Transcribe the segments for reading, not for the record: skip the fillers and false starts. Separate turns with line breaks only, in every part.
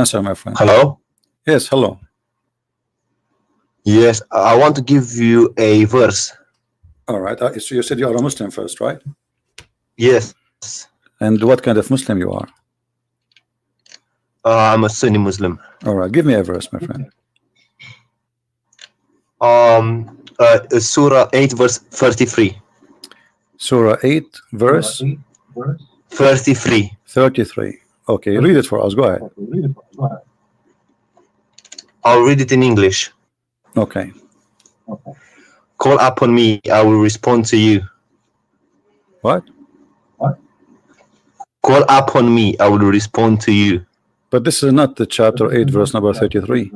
answer, my friend.
Hello?
Yes, hello.
Yes, I want to give you a verse.
All right. So you said you are a Muslim first, right?
Yes.
And what kind of Muslim you are?
I'm a Sunni Muslim.
All right. Give me a verse, my friend.
Surah 8, verse 33.
Surah 8, verse
33.
33. Okay, read it for us. Go ahead.
I'll read it in English.
Okay.
Call upon me, I will respond to you.
What?
Call upon me, I will respond to you.
But this is not the chapter 8, verse number 33.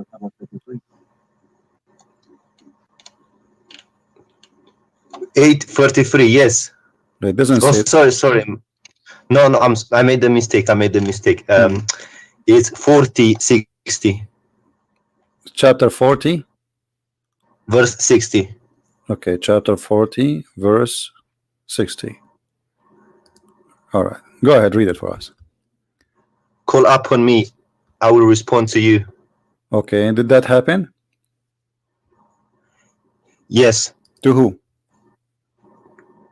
Eight 33. Yes.
It doesn't
Oh,
say.
sorry. No. I made the mistake. It's 40 60.
Chapter 40,
verse 60.
Okay, chapter 40, verse 60. All right, go ahead, read it for us.
Call upon me, I will respond to you.
Okay, and did that happen?
Yes.
To who?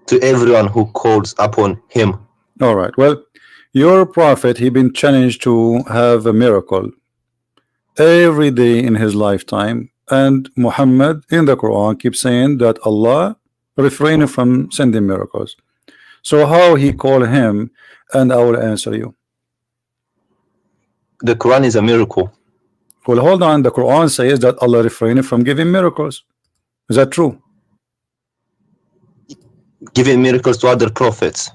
To everyone who calls upon him.
All right, well, your prophet, he been challenged to have a miracle every day in his lifetime, and Muhammad in the Quran keeps saying that Allah refrained from sending miracles. So how he call him, and I will answer you.
The Quran is a miracle.
Well, hold on, the Quran says that Allah refrained from giving miracles. Is that true?
Giving miracles to other prophets.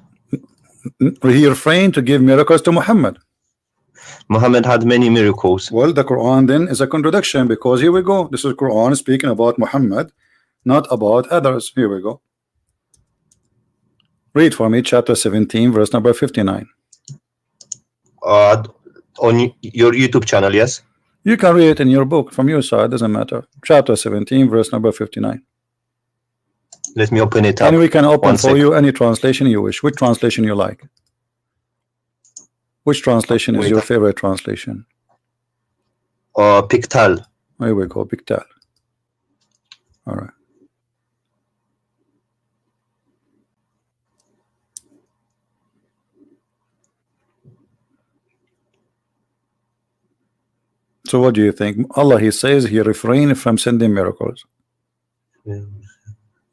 He refrained to give miracles to Muhammad.
Muhammad had many miracles.
Well, the Quran then is a contradiction, because here we go. This is Quran speaking about Muhammad, not about others. Here we go. Read for me chapter 17, verse number 59.
On your YouTube channel, yes?
You can read it in your book from your side, doesn't matter. Chapter 17, verse number 59.
Let me open it up.
And we can open for you any translation you wish. Which translation you like? Which translation is your favorite translation?
Pictal.
Here we go, Pictal. All right. So what do you think? Allah, he says he refrained from sending miracles.
Yeah.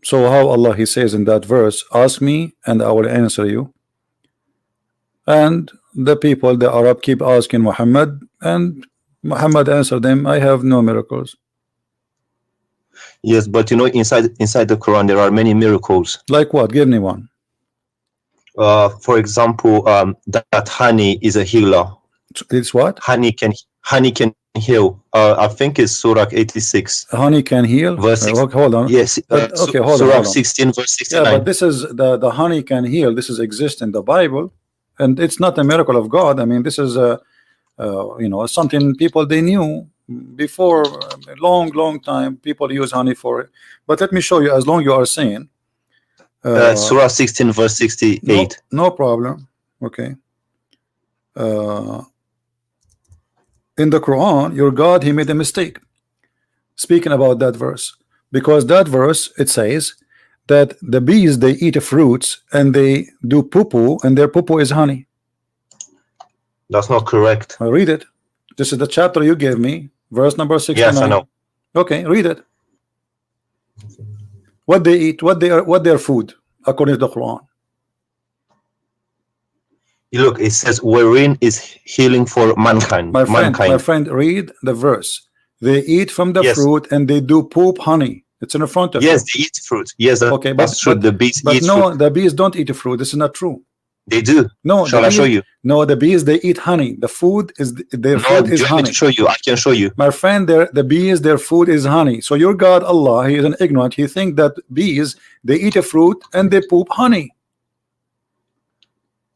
So how Allah, he says in that verse, ask me and I will answer you. And the people, the Arab, keep asking Muhammad, and Muhammad answered them, I have no miracles.
Yes, but you know, inside the Quran there are many miracles.
Like what? Give me one.
For example, that honey is a healer.
It's what?
Honey can heal. I think it's Surah 86.
Honey can heal.
Verse
hold on.
Yes.
Okay, hold
Surah
on.
16, verse 69.
Yeah, but this is the honey can heal. This is exist in the Bible, and it's not a miracle of God. I mean, this is you know, something people they knew before a long time. People use honey for it. But let me show you. As long you are saying
Surah 16, verse 68.
No problem. Okay. In the Quran, your God, he made a mistake speaking about that verse, because that verse, it says that the bees, they eat fruits and they do poo-poo, and their poo-poo is honey.
That's not correct.
I read it. This is the chapter you gave me, verse number 69.
Yes, I know.
Okay, read it. What they eat, what their food according to the Quran.
Look, it says wherein is healing for mankind.
My friend, read the verse. They eat from the fruit and they do poop honey. It's in the front of you.
Yes, they eat fruit. Yes,
okay,
that's true. The bees eat fruit.
The bees don't eat fruit. This is not true.
They do.
No,
shall I show you?
No, the bees, they eat honey. The food is their food is honey.
To show you, I can show you.
My friend, the bees, their food is honey. So your God Allah, he is an ignorant. He think that bees, they eat a fruit and they poop honey.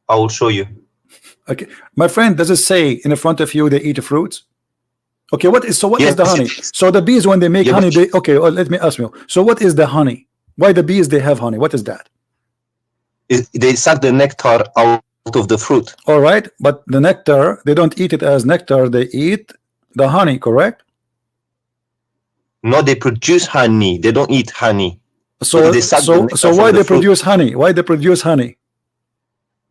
I will show you.
Okay, my friend, does it say in the front of you they eat fruits? Okay, what is the honey? So the bees, when they make honey, they let me ask you. So what is the honey? Why the bees they have honey? What is that?
They suck the nectar out of the fruit.
All right, but the nectar, they don't eat it as nectar, they eat the honey, correct?
No, they produce honey. They don't eat honey.
So
they suck the nectar
so
from
why
the
they
fruit.
produce honey? Why they produce honey?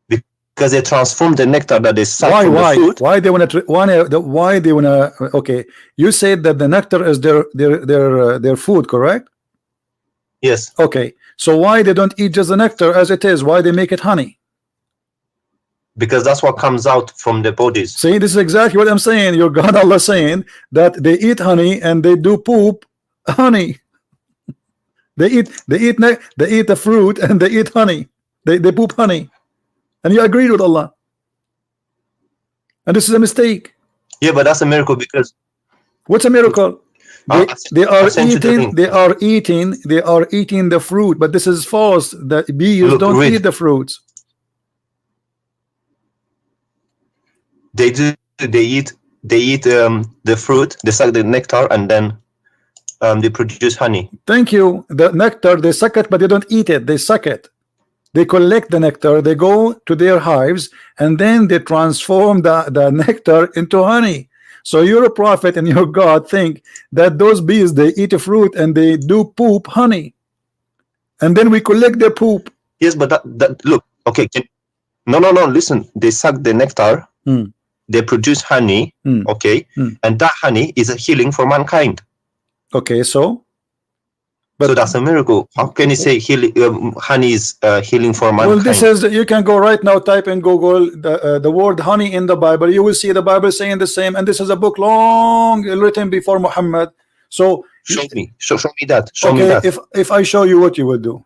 Because they transform the nectar that they suck
Why
from the fruit.
why they want to why they want to? Okay, you said that the nectar is their food, correct?
Yes,
Okay, so why they don't eat just the nectar as it is? Why they make it honey?
because that's what comes out from the bodies.
See, this is exactly what I'm saying. Your God Allah saying that they eat honey and they do poop honey. They eat the fruit and they eat honey. They poop honey. And you agreed with Allah. And this is a mistake.
Yeah, but that's a miracle because
What's a miracle? They are eating the fruit, but this is false. The bees
Look,
don't
read.
eat the fruits.
they do. They eat the fruit. They suck the nectar and then they produce honey.
Thank you. The nectar, they suck it, but they don't eat it. They suck it. They collect the nectar, they go to their hives, and then they transform the nectar into honey. So you're a prophet and your God think that those bees, they eat a fruit and they do poop honey. And then we collect their poop.
Yes, but that look, okay. No. Listen, they suck the nectar. They produce honey. Okay, and that honey is a healing for mankind.
Okay, so
that's a miracle. How can you say healing? Honey is healing for mankind.
well, this is, you can go right now, type in Google the word honey in the Bible. You will see the Bible saying the same. And this is a book long written before Muhammad. So
show me that. Show me
okay,
that.
if I show you, what you will do?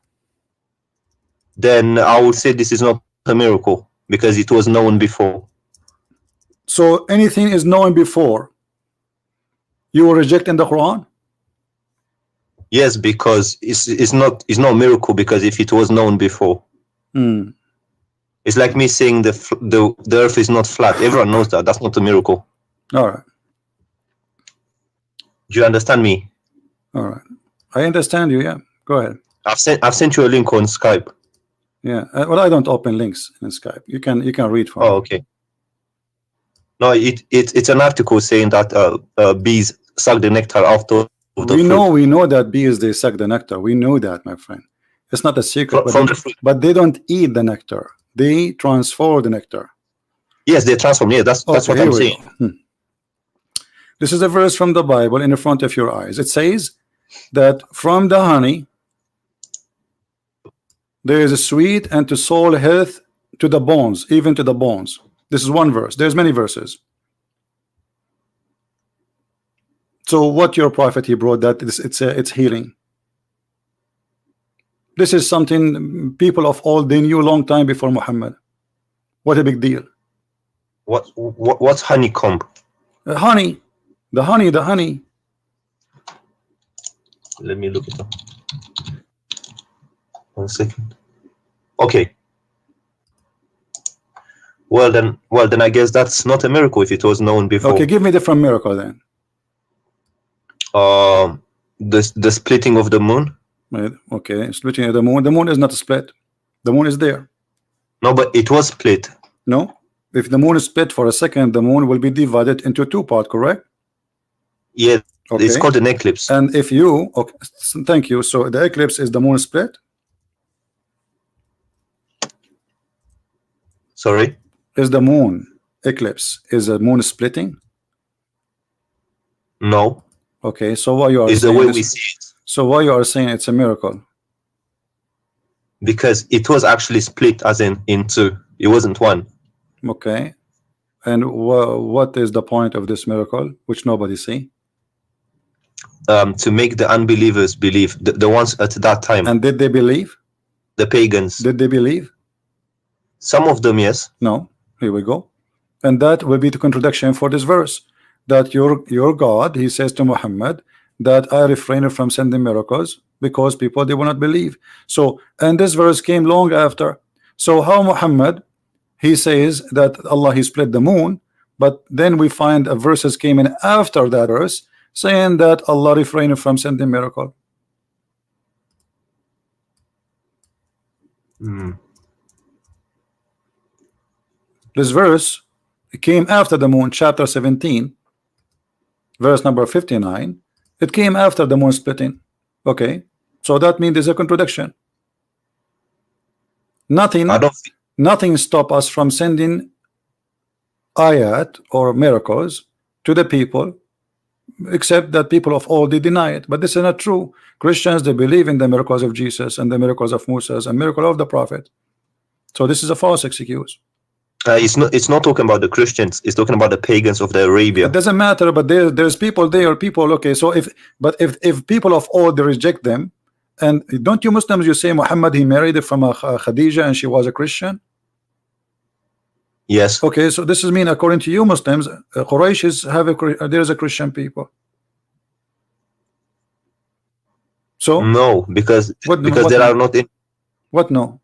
Then I will say this is not a miracle because it was known before.
So anything is known before, you will reject in the Quran?
Yes, because it's not a miracle because if it was known before. It's like me saying the earth is not flat. Everyone knows that. That's not a miracle.
All right.
Do you understand me?
All right. I understand you. Yeah. Go ahead.
I've sent you a link on Skype.
Yeah. Well, I don't open links in Skype. You can read from.
Oh, okay. No, it's an article saying that bees suck the nectar after.
We know that bees, they suck the nectar. We know that, my friend. It's not a secret.
From the fruit.
But they don't eat the nectar. They transform the nectar.
Yes, they transform. Yeah, that's what I'm saying.
This is a verse from the Bible in the front of your eyes. It says that from the honey there is a sweet and to soul health to the bones, even to the bones. This is one verse. There's many verses. So what your prophet, he brought that it's healing. This is something people of old, they knew a long time before Muhammad. What a big deal.
What's honeycomb?
Honey. The honey.
Let me look it up. 1 second. Okay. Well then I guess that's not a miracle if it was known before.
Okay, give me a different miracle then.
The splitting of the moon.
Okay, splitting of the moon. The moon is not split. The moon is there.
No, but it was split.
No, if the moon is split for a second, the moon will be divided into two parts, correct?
Yeah,
okay.
It's called an eclipse.
And if you, okay, thank you. So the eclipse is the moon split.
Sorry?
Is the moon eclipse, is the moon splitting?
No.
Okay, so why you are
it's
saying
the way
this,
we see it.
So why you are saying it's a miracle?
Because it was actually split as in two. It wasn't one.
Okay. And what is the point of this miracle, which nobody see?
To make the unbelievers believe, the ones at that time.
And did they believe?
The pagans.
Did they believe?
Some of them, yes.
No. Here we go. And that will be the contradiction for this verse. That your God, he says to Muhammad, that I refrain from sending miracles because people, they will not believe. So, and this verse came long after. So how Muhammad, he says that Allah, he split the moon, but then we find a verses came in after that verse saying that Allah refrained from sending miracle. This verse came after the moon, chapter 17, verse number 59. It came after the moon splitting. Okay, so that means there's a contradiction. Nothing stop us from sending ayat or miracles to the people, except that people of old, they deny it. But this is not true. Christians, they believe in the miracles of Jesus and the miracles of Moses and miracle of the prophet. So this is a false excuse.
It's not talking about the Christians. It's talking about the pagans of the Arabia.
It doesn't matter, but there's people there, people. Okay, so if people of old, they reject them, and don't you Muslims, you say Muhammad, he married from a Khadija and she was a Christian?
Yes.
Okay, so this is mean according to you Muslims, Quraysh is there's a Christian people. So
no, because there are not in
what no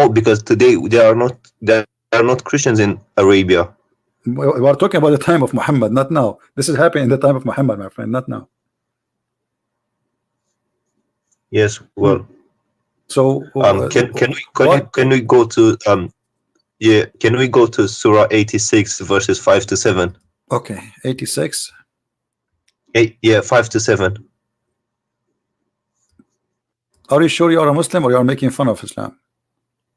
because today there are not Christians in Arabia.
We are talking about the time of Muhammad, not now. This is happening in the time of Muhammad, my friend, not now.
Yes, well.
So
can we go to can we go to Surah 86 verses 5 to 7?
Okay, 86.
5 to 7.
Are you sure you are a Muslim or you are making fun of Islam?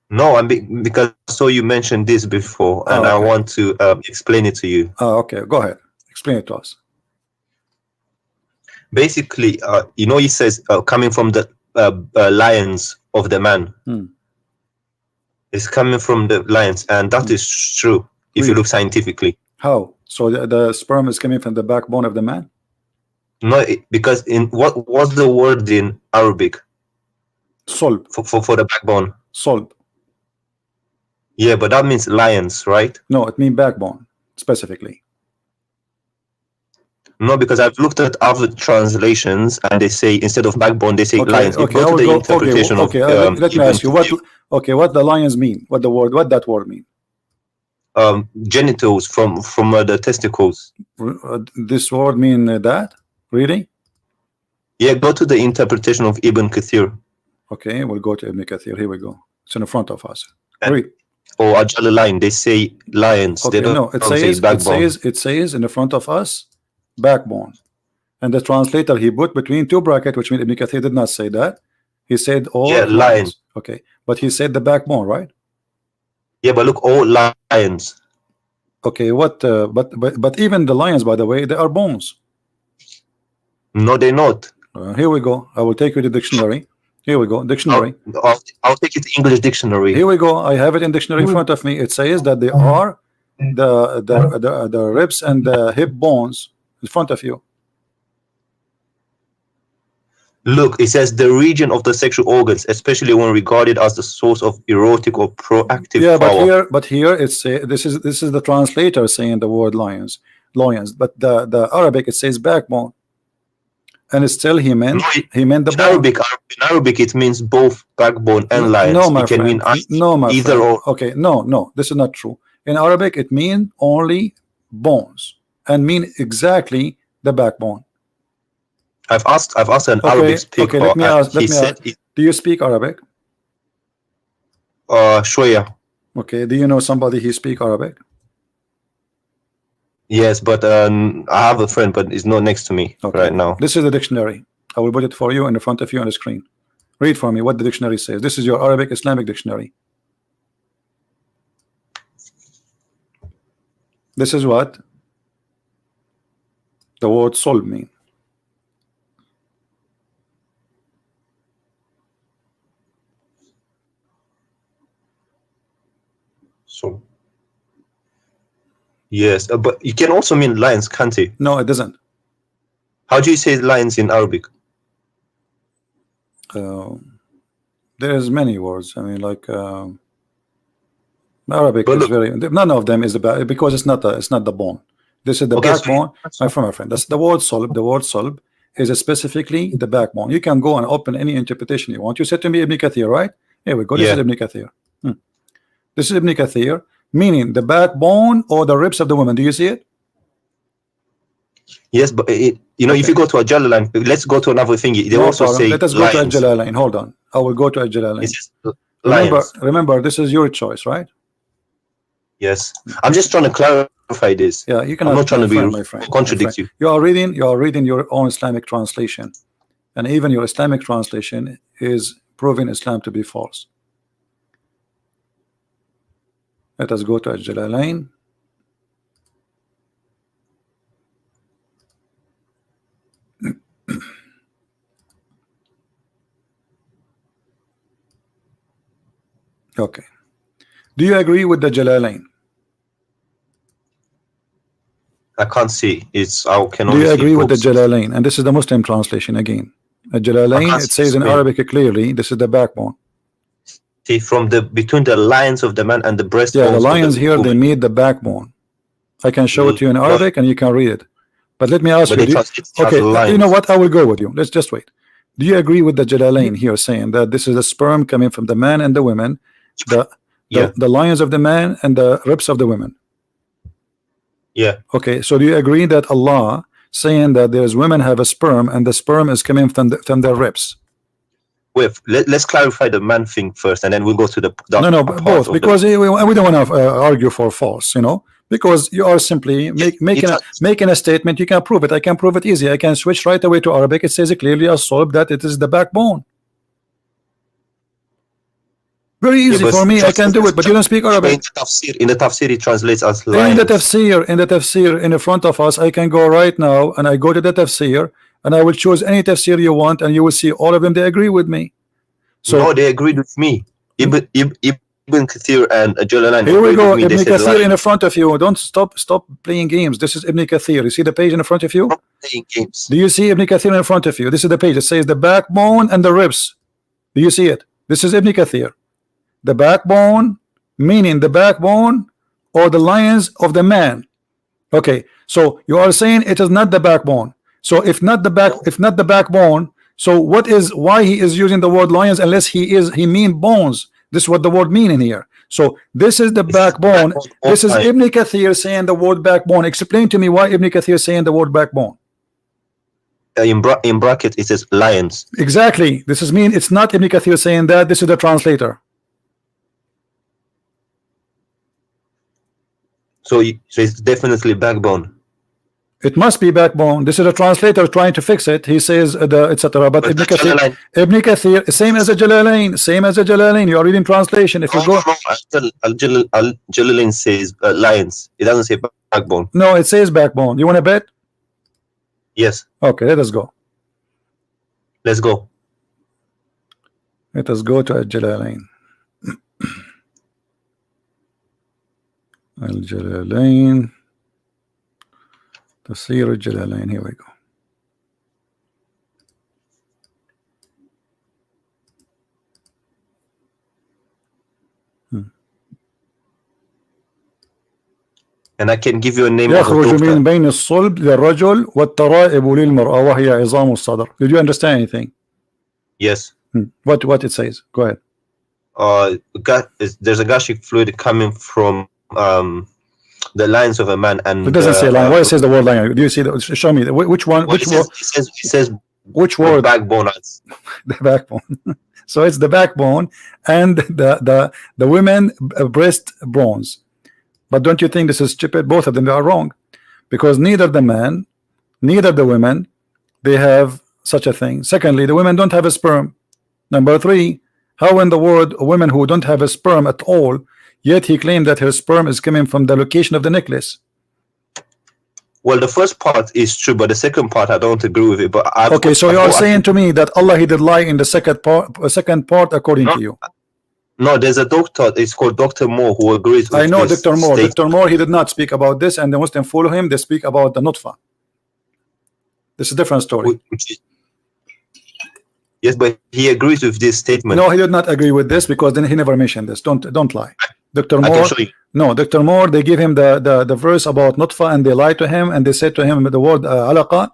No, because I saw you mentioned this before, and I want to explain it to you.
Okay, go ahead. Explain it to us.
Basically, he says coming from the lions of the man. It's coming from the lions, and that is true if you look scientifically.
How? So the sperm is coming from the backbone of the man?
No, because in what's the word in Arabic?
Solb.
For the backbone.
Solb.
Yeah, but that means lions, right?
No, it means backbone specifically.
No, because I've looked at other translations and they say instead of backbone they say lions.
Okay, let me ask you what the lions mean. What that word mean?
Genitals from the testicles.
This word mean that? Really?
Yeah, go to the interpretation of Ibn Kathir.
Okay, we'll go to Ibn Kathir. Here we go. It's in front of us. Read.
Or Ajal line, they say lions.
Okay,
they don't say backbone.
It says in the front of us backbone, and the translator he put between two brackets, which means Ibn Kathir did not say that. He said all lions. Okay, but he said the backbone, right?
Yeah, but look, all lions.
Okay, what? But even the lions, by the way, they are bones.
No, they're not.
Here we go. I will take you to the dictionary. Here we go. Dictionary.
I'll take it to English dictionary.
Here we go. I have it in dictionary in front of me. It says that they are the ribs and the hip bones in front of you.
Look, it says the region of the sexual organs, especially when regarded as the source of erotic or proactive power.
but here it's this is the translator saying the word lions, but the Arabic it says backbone, and it's still he meant the bone.
In Arabic it means both backbone and lions.
No, my
it can
friend.
mean either or.
Okay, no, this is not true. In Arabic it means only bones and mean exactly the backbone.
I've asked an Arabic speaker.
Okay, let me ask. Do you speak Arabic?
Shoya.
Okay, do you know somebody who speak Arabic?
Yes, but I have a friend, but he's not next to me right now.
This is the dictionary. I will put it for you in front of you on the screen. Read for me what the dictionary says. This is your Arabic Islamic dictionary. This is what the word solb mean.
So yes, but it can also mean lions, can't it?
No, it doesn't.
How do you say lions in Arabic?
There's many words. I mean, like Arabic is very. None of them is about because it's not the bone. This is the backbone. My friend, that's the word solb. The word solb is specifically the backbone. You can go and open any interpretation you want. You said to me Ibn Kathir, right? Here we go. This is Ibn Kathir. This is Ibn Kathir, meaning the backbone or the ribs of the woman. Do you see it?
Yes, but if you go to a Jalalain, let's go to another thing. They also say
let us go to a Jalalain. Hold on, I will go to a Jalalain. Remember, this is your choice, right?
Yes, I'm just trying to clarify this.
Yeah, you cannot.
I'm not trying to be
my friend,
contradict you.
You are reading your own Islamic translation, and even your Islamic translation is proving Islam to be false. Let us go to Al-Jalalain. Okay. Do you agree with the Jalalain?
I can't see. It's I can.
Do you agree with the Jalalain? And this is the Muslim translation again. The Jalalain, it says in Arabic clearly, this is the backbone.
See, from the between the lines of the man and the breast.
Yeah, the lions here, they meet the backbone. I can show it to you in Arabic and you can read it. But let me ask you, okay, you know what? I will go with you. Let's just wait. Do you agree with the Jalalain here saying that this is the sperm coming from the man and the women, the lions of the man and the ribs of the women?
Yeah.
Okay, so do you agree that Allah saying that there's women have a sperm and the sperm is coming from their ribs?
Wait, let's clarify the man thing first, and then we'll go to the
no, both, because we don't want to argue for false, you know, because you are simply making a statement. You can prove it. I can prove it easy. I can switch right away to Arabic. It says clearly as solved that it is the backbone. Very easy for me. I can do it, but you don't speak Arabic.
In the tafsir, it translates as lions.
In the tafsir, in the front of us, I can go right now and I go to the tafsir and I will choose any tafsir you want, and you will see all of them. They agree with me. So
no, they agreed with me. Ibn Kathir and Jalalain.
Here we go. Ibn Kathir in the front of you. Don't stop playing games. This is Ibn Kathir. You see the page in the front of you?
Playing games.
Do you see Ibn Kathir in front of you? This is the page. It says the backbone and the ribs. Do you see it? This is Ibn Kathir. The backbone, meaning the backbone or the lions of the man. Okay, so you are saying it is not the backbone. So if not the backbone, so why he is using the word lions unless he mean bones? This is what the word mean in here. So this is the backbone. This is Ibn Kathir saying the word backbone. Explain to me why Ibn Kathir saying the word backbone.
In bracket it says lions.
Exactly. This is mean it's not Ibn Kathir saying that. This is the translator.
So it's definitely backbone.
It must be backbone. This is a translator trying to fix it. He says etc. But Ibn Kathir, same as a Jalalain. You are reading translation. If you go,
Jalalain says lions. It doesn't say backbone.
No, it says backbone. You want to bet?
Yes.
Okay, let us go.
Let's go.
Let us go to Jalalain. Al-Jalalain, Tafsir Al-Jalalain. Here we go.
And I can give you a name.
يخرج من بين الصلب للرجل والترائب للمرأة وهي عظام الصدر. Did you understand anything?
Yes.
What it says? Go ahead.
There's a gastric fluid coming from the lines of a man, and
it doesn't say line. Why it says the word line? Do you see that? Show me which one.
Well, it says
which word?
Backbone.
The backbone. So it's the backbone and the women breast bones. But don't you think this is stupid? Both of them are wrong, because neither the man, neither the women, they have such a thing. Secondly, the women don't have a sperm. Number three, how in the world women who don't have a sperm at all, yet he claimed that her sperm is coming from the location of the necklace?
Well, the first part is true, but the second part I don't agree with it. But
okay, so you are saying to me that Allah he did lie in the second part according to you?
No, there's a doctor. It's called Dr. Moore who agrees with
I know
this
Dr. Moore.
statement.
Dr. Moore he did not speak about this, and the Muslim follow him. They speak about the nutfa. This is a different story.
Yes, but he agrees with this statement.
No, he did not agree with this, because then he never mentioned this. Don't lie. Dr. Moore, no, Dr. Moore, they give him the verse about nutfa and they lie to him, and they said to him the word alaqa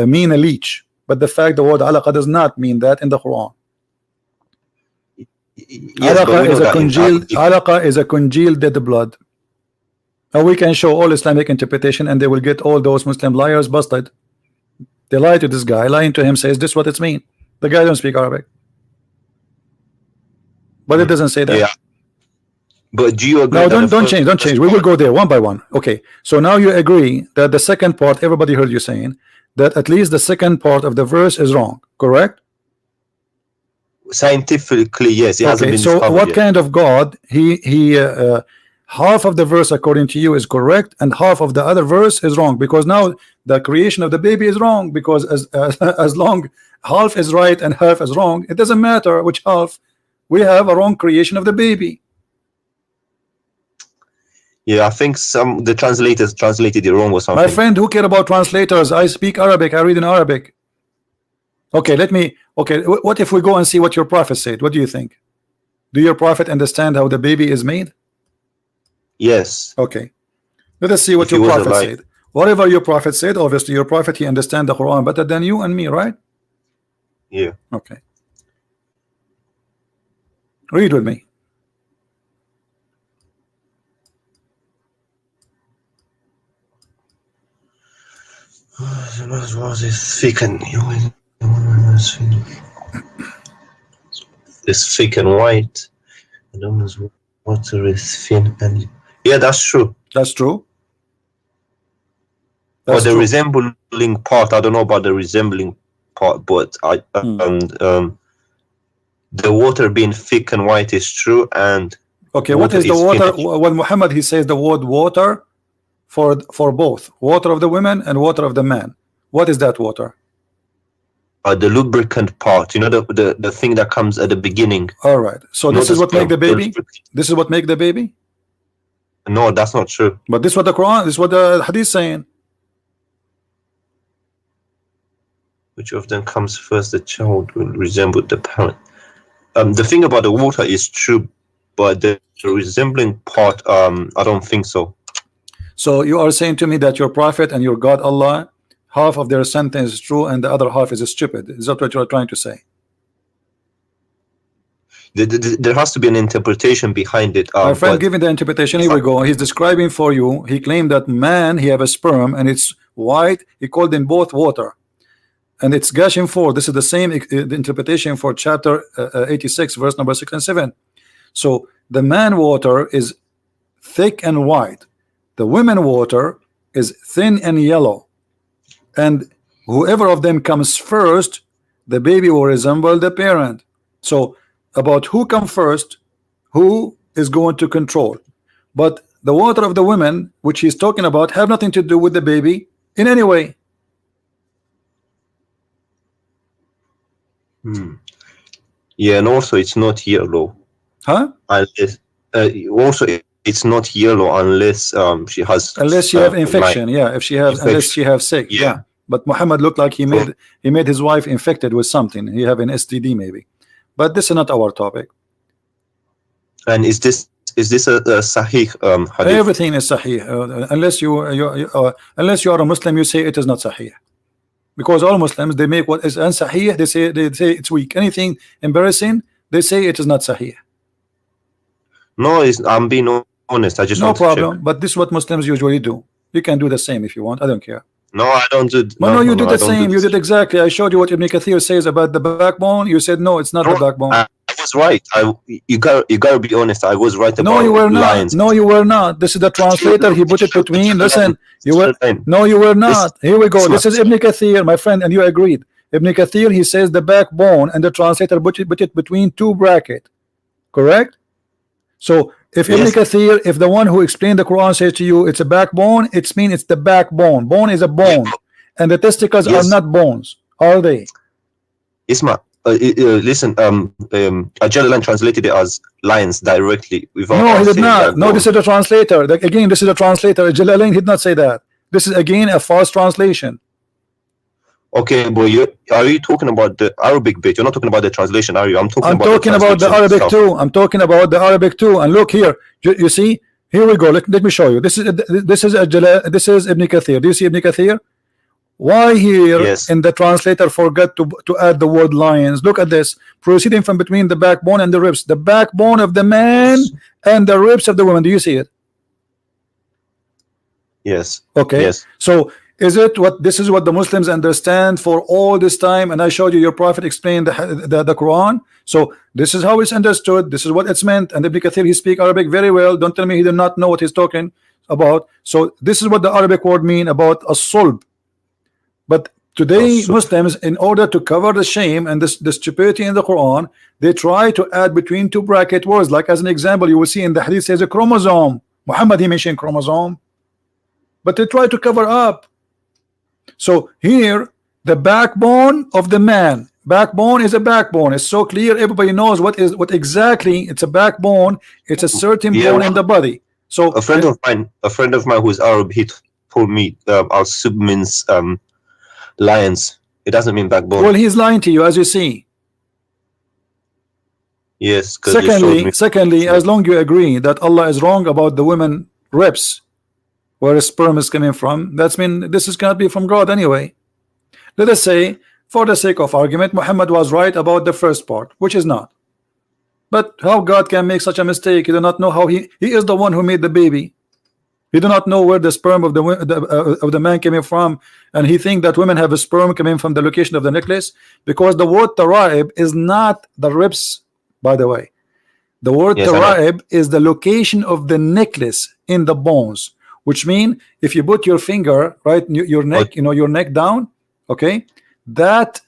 mean a leech, but the fact the word alaqa does not mean that in the Quran.
Yes,
alaqa is a congealed dead blood. And we can show all Islamic interpretation and they will get all those Muslim liars busted. They lie to this guy, lying to him says this what it's mean. The guy don't speak Arabic, but it doesn't say that.
Yeah. But do you agree?
No,
that
don't change. We will go there one by one. Okay. So now you agree that the second part, everybody heard you saying that at least the second part of the verse is wrong, correct?
Scientifically, yes, it hasn't
Okay.
been
So
discovered
what
yet.
kind of God? Half of the verse according to you is correct, and half of the other verse is wrong, because now the creation of the baby is wrong, because as long half is right and half is wrong, it doesn't matter which half. We have a wrong creation of the baby.
Yeah, I think the translators translated it wrong or something.
My friend, who care about translators? I speak Arabic. I read in Arabic. Okay, what if we go and see what your prophet said? What do you think? Do your prophet understand how the baby is made?
Yes.
Okay, let us see what your prophet said. Whatever your prophet said, obviously your prophet, he understands the Quran better than you and me, right?
Yeah.
Okay, read with me.
It's thick and white. And water is thin and yeah, that's true.
That's true.
But the resembling part, I don't know about the resembling part, but the water being thick and white is true. And
okay, what is the water? When Muhammad he says the word water for both water of the women and water of the man. What is that water?
The lubricant part, you know, the thing that comes at the beginning.
All right. So this is what make the baby. This is what make the baby.
No, that's not true.
But this is what the Quran, this is what the Hadith saying.
Which of them comes first? The child will resemble the parent. The thing about the water is true, but the resembling part, I don't think so.
So you are saying to me that your prophet and your God Allah, half of their sentence is true and the other half is stupid. Is that what you are trying to say?
There has to be an interpretation behind it.
My friend, giving the interpretation, here we go. He's describing for you. He claimed that man, he have a sperm and it's white. He called them both water. And it's gushing forth. This is the same the interpretation for chapter 86, verse number 6 and 7. So the man water is thick and white. The women water is thin and yellow. And whoever of them comes first, the baby will resemble the parent. So about who comes first, who is going to control. But the water of the women, which he's talking about, have nothing to do with the baby in any way.
Yeah, and also it's not yellow.
Huh?
Unless, also it's not yellow unless she has.
Unless she have infection, yeah. If she has, unless she have sick, yeah. But Muhammad looked like he made his wife infected with something. He have an STD maybe. But this is not our topic.
And is this a sahih hadith?
Everything is sahih. Unless you are a Muslim, you say it is not sahih. Because all Muslims, they make what is unsahih, they say it's weak. Anything embarrassing, they say it is not sahih.
No, I'm being honest. I just
no
want
problem.
to check.
But this is what Muslims usually do. You can do the same if you want. I don't care.
No, I don't do.
No, you did the same. You did exactly. I showed you what Ibn Kathir says about the backbone. You said no, it's not the backbone.
I was right. You gotta be honest. I was right about
no, you were not.
lions.
No, you were not. This is the translator. He put it between. Listen, you were. No, you were not. Here we go. This is Ibn Kathir, my friend, and you agreed. Ibn Kathir, he says the backbone, and the translator put it between two brackets. Correct? So if Ibn Kathir, if the one who explained the Quran says to you it's a backbone, it means it's the backbone. Bone is a bone, and the testicles are not bones, are they?
Isma, listen. Jalalan translated it as lions directly.
No, he did not. No, this is the translator. Again, this is the translator. Jalalain did not say that. This is again a false translation.
Okay, but are you talking about the Arabic bit? You're not talking about the translation, are you? I'm talking
about the Arabic too. I'm talking about the Arabic too. And look here, you see, here we go. Let me show you. This is Ibn Kathir. Do you see Ibn Kathir? Why here in the translator forgot to add the word lions? Look at this. Proceeding from between the backbone and the ribs. The backbone of the man and the ribs of the woman. Do you see it?
Yes.
Okay.
Yes.
So Is it what this is what the Muslims understand for all this time? And I showed you your prophet explained the Quran. So this is how it's understood. This is what it's meant. And Ibn Kathir, he speak Arabic very well. Don't tell me he did not know what he's talking about. So this is what the Arabic word mean about a sulb. But today Muslims, in order to cover the shame and the stupidity in the Quran, they try to add between two bracket words. Like as an example, you will see in the hadith says a chromosome. Muhammad, he mentioned chromosome, but they try to cover up. So here, the backbone of the man, backbone is a backbone. It's so clear, everybody knows what exactly. It's a backbone. It's a certain bone in the body. So
a friend of mine who's Arab, he told me al-sub means lions. It doesn't mean backbone.
Well, he's lying to you, as you see.
Yes.
Secondly, as long you agree that Allah is wrong about the women ribs, where a sperm is coming from, that's mean this is cannot be from God anyway. Let us say, for the sake of argument, Muhammad was right about the first part, which is not. But how God can make such a mistake? You do not know how he is the one who made the baby. You do not know where the sperm of the man came from, and he think that women have a sperm coming from the location of the necklace, because the word taraib is not the ribs, by the way. The word taraib is the location of the necklace in the bones, which mean if you put your finger right your neck, your neck down, okay, that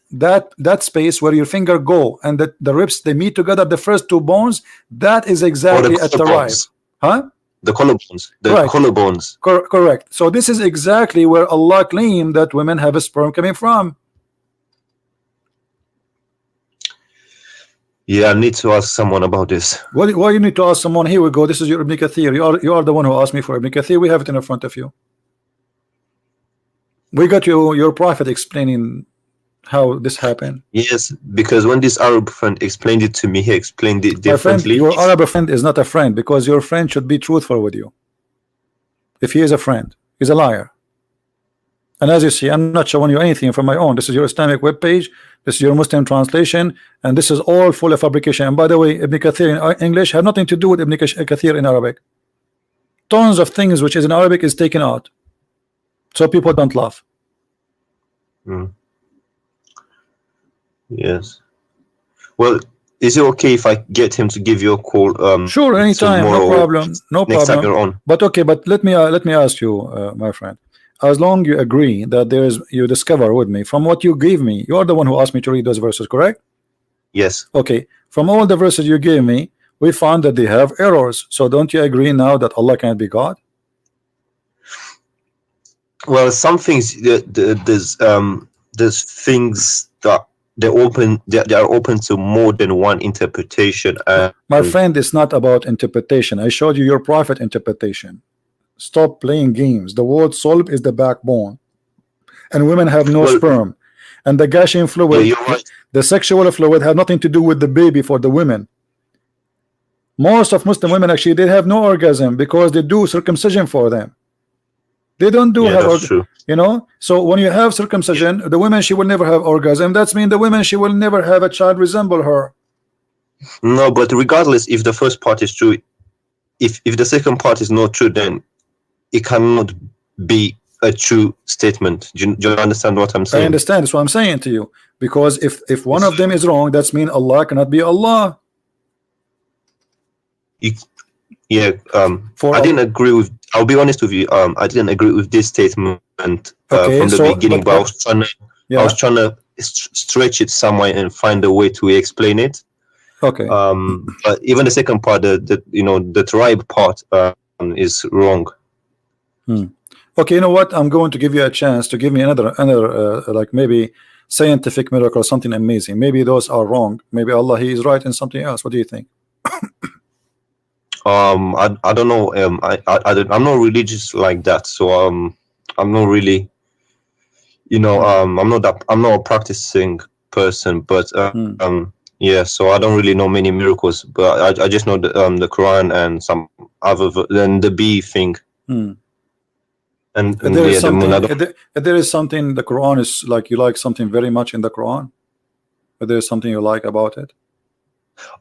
space where your finger go and the ribs, they meet together, the first two bones, that is exactly at the right, huh?
The collarbones, collarbones.
Correct. So this is exactly where Allah claimed that women have a sperm coming from.
Yeah, I need to ask someone about this.
Why you need to ask someone? Here we go. This is your Ibn Kathir. You are the one who asked me for Ibn Kathir. We have it in front of you. We got your prophet explaining how this happened.
Yes, because when this Arab friend explained it to me, he explained it differently.
Your Arab friend is not a friend, because your friend should be truthful with you. If he is a friend, he's a liar. And as you see, I'm not showing you anything from my own. This is your Islamic web page. This is your Muslim translation, and this is all full of fabrication. And by the way, Ibn Kathir in English have nothing to do with Ibn Kathir in Arabic. Tons of things which is in Arabic is taken out, so people don't laugh.
Yes. Well, is it okay if I get him to give you a call?
Sure, anytime, no problem, no
next
problem.
Time you're on.
But okay, but let me ask you, my friend. As long you agree that you discover with me from what you gave me, you are the one who asked me to read those verses, correct?
Yes.
Okay, from all the verses you gave me, we found that they have errors. So don't you agree now that Allah can't be God?
Well, some things there's things that they are open to more than one interpretation.
My friend, it's not about interpretation. I showed you your prophet interpretation. Stop playing games. The word sulb is the backbone, and women have no sperm, and the gushing fluid, the sexual fluid, had nothing to do with the baby for the women. Most of Muslim women actually, they have no orgasm because they do circumcision for them. They don't do so when you have circumcision, the woman, she will never have orgasm. That's mean the woman, she will never have a child resemble her.
No, but regardless, if the first part is true, if the second part is not true, then it cannot be a true statement. Do you understand what I'm saying?
I understand. That's what I'm saying to you. Because if one of them is wrong, that's mean Allah cannot be Allah.
I didn't agree with. I'll be honest with you. I didn't agree with this statement from the beginning, but I was trying to stretch it somewhere and find a way to explain it.
Okay.
But even the second part, the tribe part, is wrong.
Okay, you know what? I'm going to give you a chance to give me another like maybe scientific miracle or something amazing. Maybe those are wrong. Maybe Allah, he is right in something else. What do you think?
I don't know. I'm not religious like that, so I'm not really, I'm not a practicing person, but yeah, so I don't really know many miracles, but I just know the Quran and some other than the bee thing. And
there is something the Quran is like, you like something very much in the Quran, but there's something you like about it.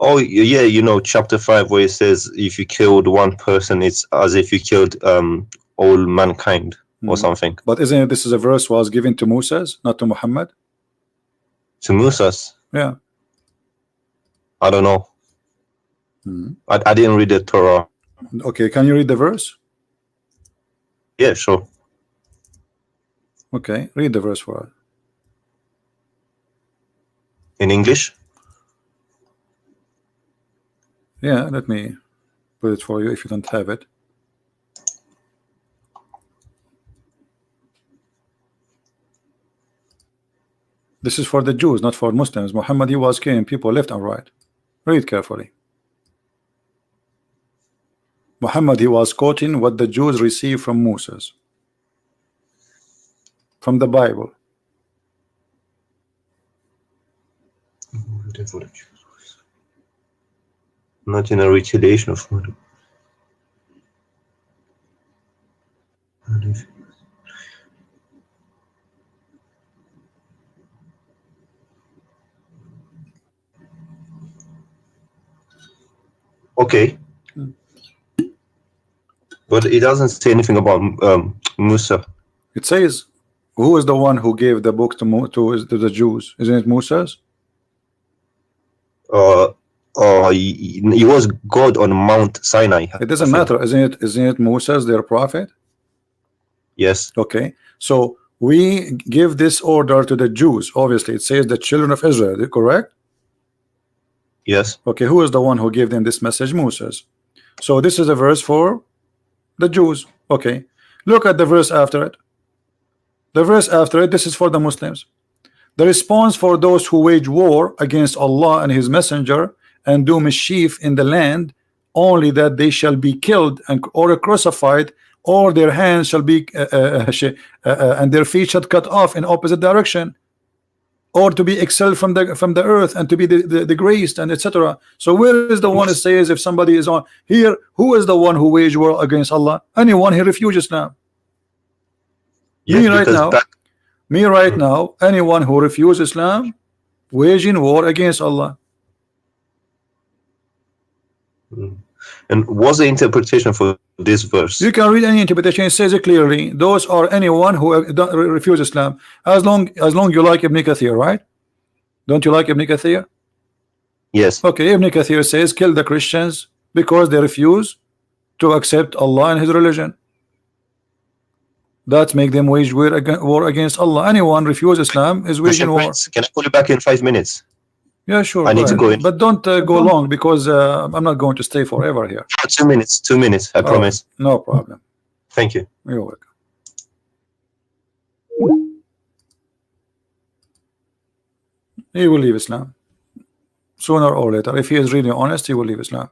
Oh yeah, chapter 5 where it says if you killed one person, it's as if you killed all mankind. or something.
But isn't it this is a verse was given to Moses, not to Muhammad?
To Moses?
Yeah.
I don't know. I didn't read the Torah.
Okay, can you read the verse?
Yeah, sure.
Okay, read the verse for us.
In English?
Yeah, let me put it for you if you don't have it. This is for the Jews, not for Muslims. Muhammad, he was killing people left and right. Read carefully. Muhammad, he was quoting what the Jews received from Moses, from the Bible.
Not in a retaliation of murder. Okay. But it doesn't say anything about Musa.
It says, who is the one who gave the book to the Jews? Isn't it Moses?
He was God on Mount Sinai.
It doesn't matter, isn't it Moses, their prophet?
Yes.
Okay, so we give this order to the Jews. Obviously, it says the children of Israel, correct?
Yes.
Okay, who is the one who gave them this message? Moses. So this is a verse for the Jews. Okay, look at the verse after it. The verse after it, this is for the Muslims. The response for those who wage war against Allah and his messenger and do mischief in the land, only that they shall be killed or crucified, or their hands shall be and their feet shall cut off in opposite direction, or to be expelled from the earth and to be degraded, and etc. So where is the one who says if somebody is on here, who is the one who wage war against Allah? Anyone who refuses Islam.
Yes,
me right now, anyone who refuses Islam, waging war against Allah.
And what's the interpretation for this verse?
You can read any interpretation. It says it clearly. Those are anyone who refuses Islam. As long you like Ibn Kathir, right? Don't you like Ibn Kathir?
Yes.
Okay, Ibn Kathir says kill the Christians because they refuse to accept Allah and his religion. That make them wage war against Allah. Anyone refuse Islam is waging war.
Can I call you back in 5 minutes?
Yeah, sure.
I need to go in.
But don't go long, because I'm not going to stay forever here.
2 minutes. 2 minutes. I promise.
No problem.
Thank you.
You're welcome. He will leave Islam sooner or later. If he is really honest, he will leave Islam.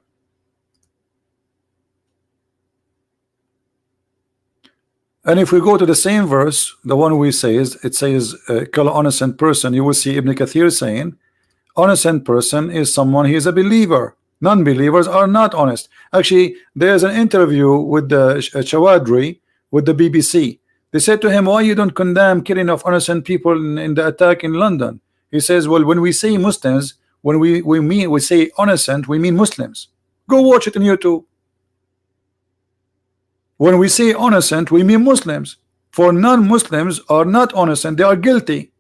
And if we go to the same verse, the one we say is, it says, kill an innocent person. You will see Ibn Kathir saying, innocent person is someone, he is a believer. Non-believers are not honest. Actually, there's an interview with the Chawadri with the BBC. They said to him, why you don't condemn killing of innocent people in the attack in London? He says, well, when we say Muslims, when we say innocent, we mean Muslims. Go watch it on YouTube. When we say innocent, we mean Muslims. For non-Muslims are not innocent, they are guilty.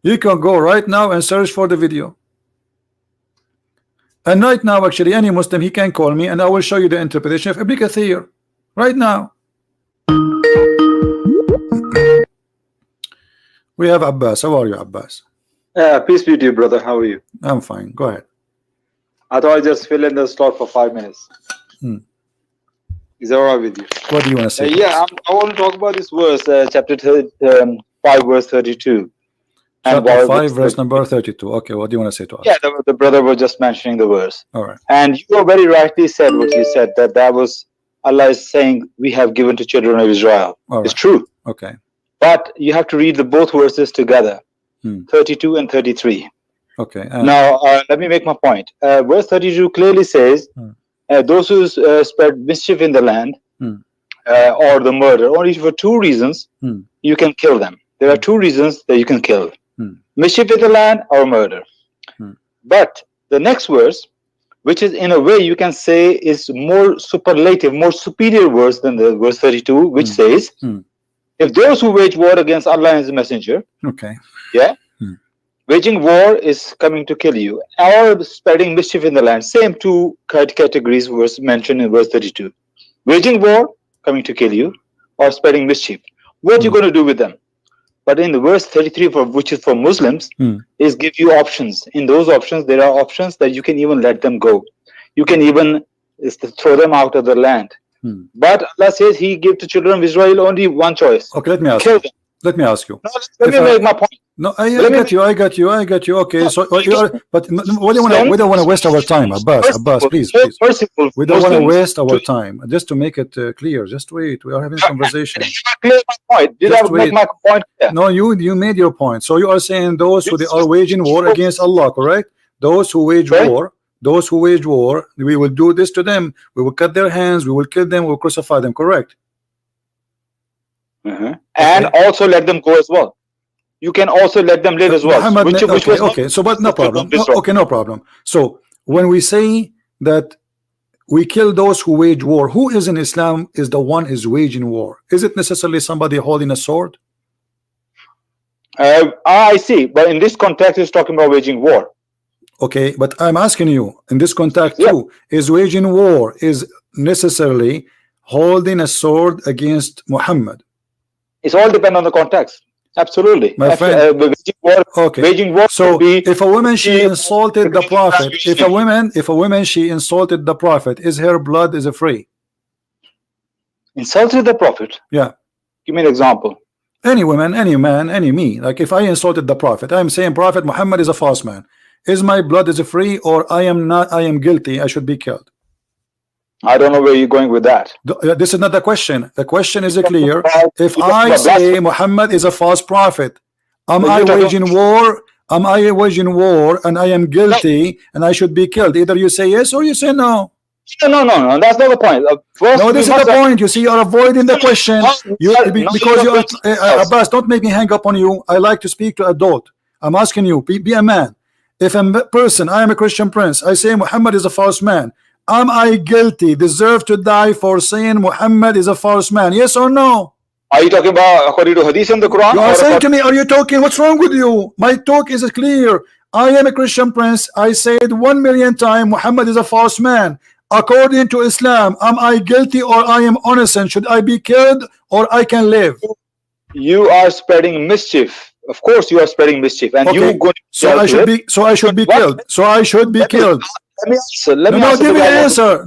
You can go right now and search for the video. And right now, actually, any Muslim, he can call me and I will show you the interpretation of Ibn Kathir. Right now. We have Abbas. How are you, Abbas?
Peace be to you, brother. How are you?
I'm fine. Go ahead.
I thought I'd just fill in the slot for 5 minutes. Is that all right with you?
What do you want to say?
Yeah, I want to talk about this verse, chapter 5, verse 32.
Chapter 5, verse number 32. Okay, what do you want to say to us?
Yeah, the brother was just mentioning the verse.
All right.
And you very rightly said what you said, that was Allah is saying, we have given to children of Israel.
Right.
It's true.
Okay.
But you have to read the both verses together, 32 and 33.
Okay.
Now, let me make my point. Verse 32 clearly says, those who spread mischief in the land or the murder, only for 2 reasons you can kill them. There are 2 reasons that you can kill. Mischief in the land or murder. But the next verse, which is in a way you can say is more superlative, more superior verse than the verse 32, which says, if those who wage war against Allah and His Messenger,
Okay.
yeah, waging war is coming to kill you, or spreading mischief in the land. Same two categories was mentioned in verse 32. Waging war, coming to kill you, or spreading mischief. What are you going to do with them? But in the verse 33, which is for Muslims, is give you options. In those options, there are options that you can even let them go. You can even throw them out of the land. But Allah says He gave to children of Israel only one choice.
Okay, let me ask
Kill
you.
them.
Let me ask you.
No, let me make my point.
No, I got you. Okay, so you are, but we don't want to waste our time, Abbas, please. We don't want to waste our time. Just to make it clear, just wait. We are having a conversation.
Did I clear my point? Did I make my point clear?
No, you made your point. So you are saying those who they are waging war against Allah, correct? Those who wage war, we will do this to them. We will cut their hands. We will kill them. We will crucify them. Correct?
And also let them go as well. You can also let them live as well.
Muhammad, okay, so but no problem. No problem. So when we say that we kill those who wage war, who is in Islam is the one is waging war? Is it necessarily somebody holding a sword?
I see, but in this context, it's talking about waging war.
Okay, but I'm asking you in this context too, is waging war is necessarily holding a sword against Muhammad?
It's all depend on the context. Absolutely,
my friend.
Waging war.
Okay.
Waging war.
So if a woman she insulted the Prophet, if a woman she insulted the Prophet, is her blood is free?
Insulted the Prophet?
Yeah.
Give me an example.
Any woman, any man, any me. Like if I insulted the Prophet, I'm saying Prophet Muhammad is a false man. Is my blood is free or I am not? I am guilty. I should be killed.
I don't know where you're going with that.
This is not the question. The question is clear. If I say Muhammad is a false prophet, am I waging war? Am I waging war and I am guilty and I should be killed? Either you say yes or you say no.
No. That's not the point.
No, this is the point. You see, you're avoiding the question. Because you are Abbas, don't make me hang up on you. I like to speak to adult. I'm asking you, be a man. If a person, I am a Christian prince, I say Muhammad is a false man. Am I guilty, deserve to die for saying Muhammad is a false man? Yes or no?
Are you talking about according to Hadith in the Quran?
You are saying to me, are you talking? What's wrong with you? My talk is clear. I am a Christian prince. I said 1,000,000 times Muhammad is a false man. According to Islam, am I guilty or I am innocent? Should I be killed or I can live?
You are spreading mischief. Of course, you are spreading mischief, and
okay.
you go.
So I should be. So I should be killed. So I should be killed.
Let me answer. Let me
no,
answer
give me the answer.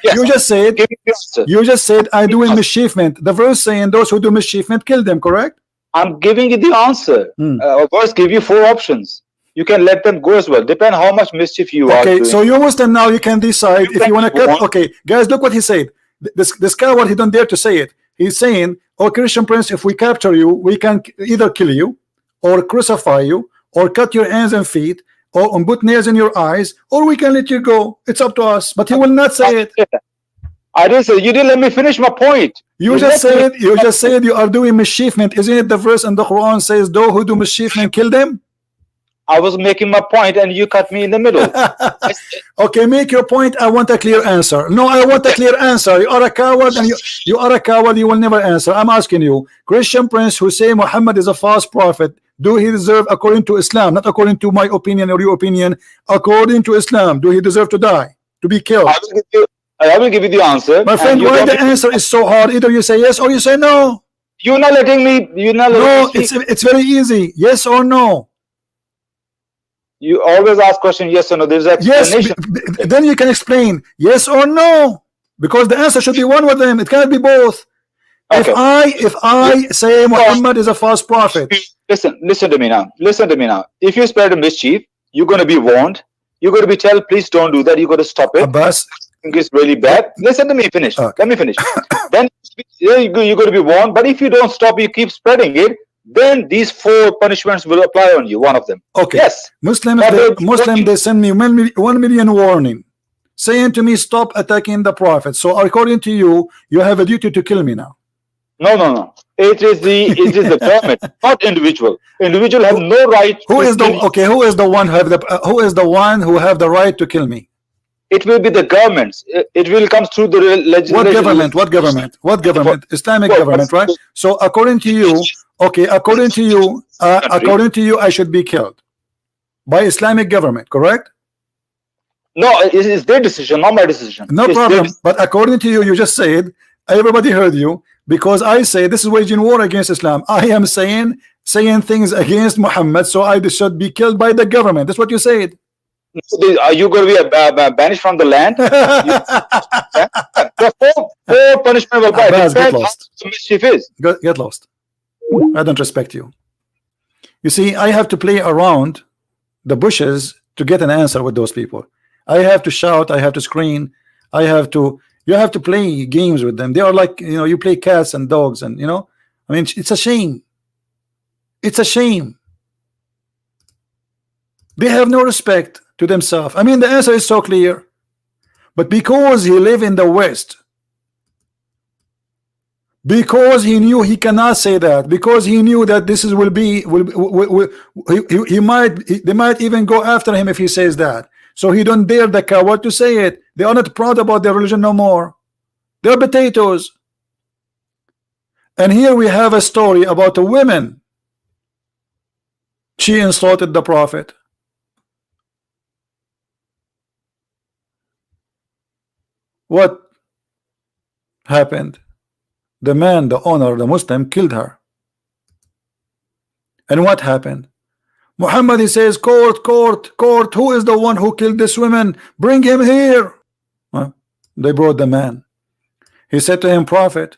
Yes.
You just said.
Give me the answer.
You just said I do mischiefment. The verse saying those who do mischiefment kill them. Correct?
I'm giving you the answer. Verse give you 4 options. You can let them go as well. Depend how much mischief you are doing.
Okay, so you Muslim now you can decide if you want to cut. Okay, guys, look what he said. This coward, he don't dare to say it. He's saying, "Oh, Christian prince, if we capture you, we can either kill you, or crucify you, or cut your hands and feet, or put nails in your eyes, or we can let you go. It's up to us." But he will not say it.
I didn't say. You didn't let me finish my point.
You just said you are doing mischiefment. Isn't it the verse in the Quran says, "Those who do mischiefment, kill them"?
I was making my point and you cut me in the middle.
Okay, make your point. I want a clear answer. No, I want a clear answer. You are a coward and you are a coward. You will never answer. I'm asking you, Christian prince who say Muhammad is a false prophet, do he deserve, according to Islam, not according to my opinion or your opinion, according to Islam, do he deserve to die, to be killed?
I will give you the answer.
My friend, why the answer is so hard? Either you say yes or you say no.
You're not letting me. You're not letting me
it's very easy. Yes or no.
You always ask question yes or no. There's explanation.
Yes, then you can explain yes or no, because the answer should be one of them. It cannot be both. Okay. If I say Muhammad is a false prophet,
listen to me now. Listen to me now. If you spread a mischief, you're going to be warned. You're going to be told, please don't do that. You got to stop it.
Abbas,
it's really bad. Listen to me. Finish.
Okay.
Let me finish. Then you're going to be warned. But if you don't stop, you keep spreading it. Then these 4 punishments will apply on you. One of them.
Okay.
Yes.
Muslim, they send me 1 million warning, saying to me, stop attacking the Prophet. So according to you, you have a duty to kill me now.
No. It is the government, not individual. Individual have no right.
Who is the one who have the right to kill me?
It will be the governments. It will come through the legislation.
What government? What government? What government? Islamic government, right? So according to you, okay, according to you, I should be killed by Islamic government, correct?
No, it's their decision, not my decision.
No problem. But according to you, you just said, everybody heard you, because I say this is waging war against Islam. I am saying things against Muhammad, so I should be killed by the government. That's what you said.
Are you going to be banished from the land? The four punishment will be.
Get lost.
Mischief is.
Get lost. I don't respect you. You see, I have to play around the bushes to get an answer with those people. I have to shout, I have to scream, you have to play games with them. They are like, you know, you play cats and dogs, and you know, I mean, it's a shame. It's a shame. They have no respect to themselves. I mean, the answer is so clear, but because he live in the West, because he knew he cannot say that, because he knew that this is they might even go after him if he says that. So he don't dare the coward to say it. They are not proud about their religion no more. They're potatoes. And here we have a story about a woman. She insulted the Prophet. What happened? The man, the owner, the Muslim, killed her. And what happened? Muhammad, he says, court, who is the one who killed this woman? Bring him here. They brought the man. He said to him, Prophet,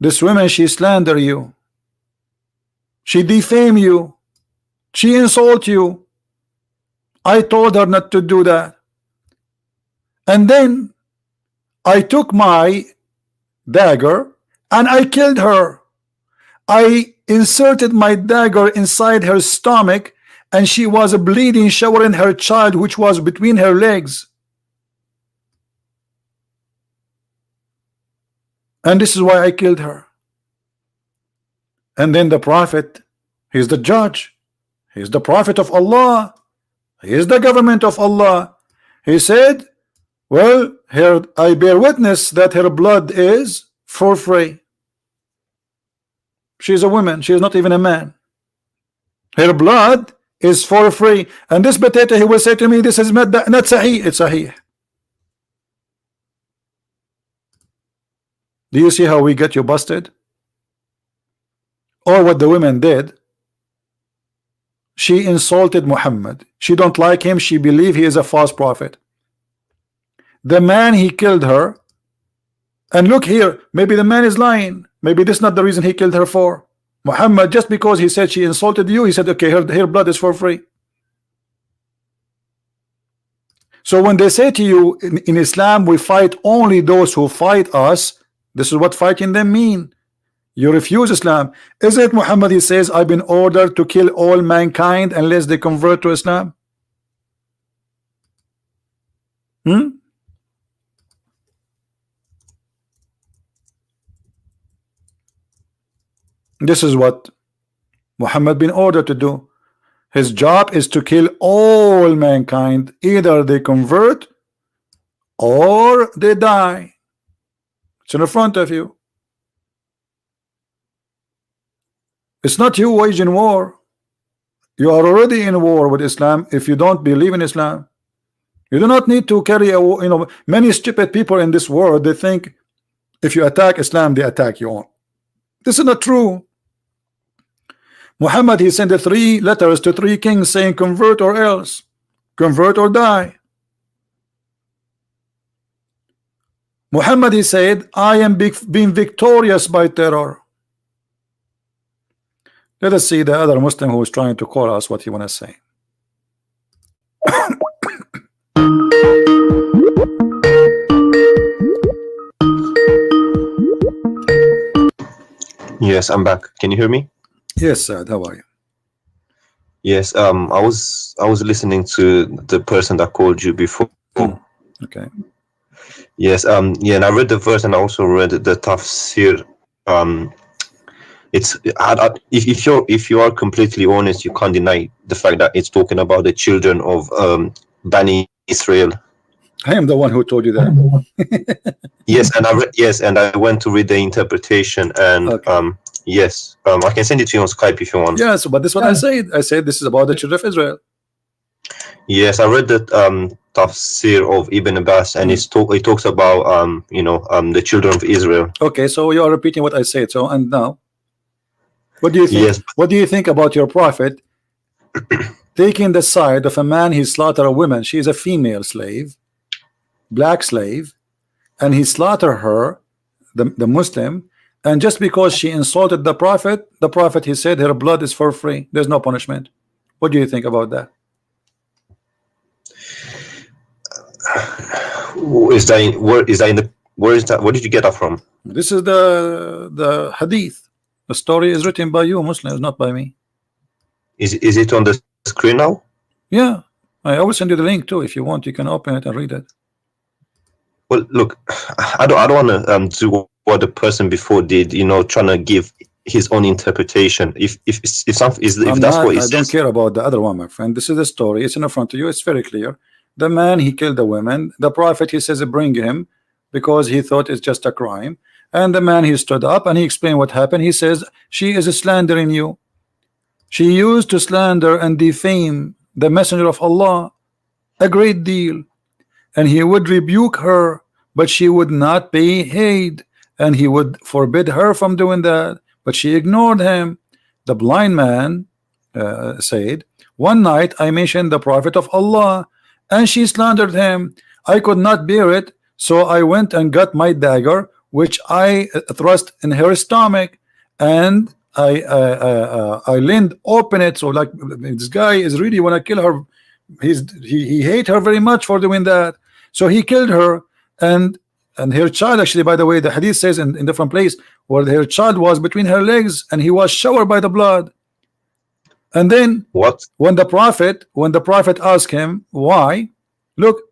this woman, she slander you. She defame you. She insult you. I told her not to do that. And then I took my dagger and I killed her. I inserted my dagger inside her stomach, and she was bleeding, showering her child, which was between her legs. And this is why I killed her. And then the Prophet, he's the judge, he's the Prophet of Allah, he is the government of Allah. He said, well, here I bear witness that her blood is for free. She's a woman, she is not even a man. Her blood is for free. And this potato, he will say to me, this is not sahih. It's sahih. Do you see how we get you busted? Or what the women did? She insulted Muhammad. She don't like him. She believe he is a false prophet. The man, he killed her. And look here, maybe the man is lying. Maybe this is not the reason he killed her for. Muhammad, just because he said she insulted you, he said, okay, her blood is for free. So when they say to you, in Islam, we fight only those who fight us, this is what fighting them mean. You refuse Islam. Is it Muhammad, he says, I've been ordered to kill all mankind unless they convert to Islam? This is what Muhammad been ordered to do. His job is to kill all mankind. Either they convert or they die. It's in front of you. It's not you waging war. You are already in war with Islam if you don't believe in Islam. You do not need to carry a war. You know, many stupid people in this world, they think if you attack Islam, they attack you on. This is not true. Muhammad, he sent 3 letters to 3 kings saying convert or else, convert or die. Muhammad, he said, I am being victorious by terror. Let us see the other Muslim who is trying to call us what he want to say.
Yes, I'm back. Can you hear me?
Yes, sir. How are you?
Yes, I was listening to the person that called you before.
Okay.
Yes, yeah, and I read the verse and I also read the tafsir. It's if you are completely honest, you can't deny the fact that it's talking about the children of Bani Israel.
I am the one who told you that.
Yes, and I went to read the interpretation, and
Okay.
yes, I can send it to you on Skype if you want.
Yes, but this is what I said. I said this is about the children of Israel.
Yes, I read that tafsir of Ibn Abbas, and it talks about the children of Israel.
Okay, so you are repeating what I said. So, and now, what do you think?
Yes.
What do you think about your prophet taking the side of a man? He slaughtered a woman. She is a female slave, black slave, and he slaughtered her, the Muslim, and just because she insulted the prophet, he said her blood is for free. There's no punishment. What do you think about that?
Where is that? Where did you get that from?
This is the hadith. The story is written by you Muslims, not by me.
Is it on the screen now?
Yeah, I always send you the link too. If you want, you can open it and read it.
Well, look, I don't want to do what the person before did. Trying to give his own interpretation. If
I don't care about the other one, my friend. This is the story. It's in front of you. It's very clear. The man, he killed the women. The prophet, he says, bring him, because he thought it's just a crime. And the man, he stood up and he explained what happened. He says, she is slandering you. She used to slander and defame the messenger of Allah a great deal, and he would rebuke her, but she would not pay heed, and he would forbid her from doing that, but she ignored him. The blind man said, one night I mentioned the prophet of Allah, and she slandered him. I could not bear it, so I went and got my dagger, which I thrust in her stomach, and I leaned open it. So like, this guy is really want to kill her. He hate her very much for doing that. So he killed her, and her child, actually, by the way, the hadith says in different place where her child was between her legs, and he was showered by the blood. And then when the prophet asked him why, look,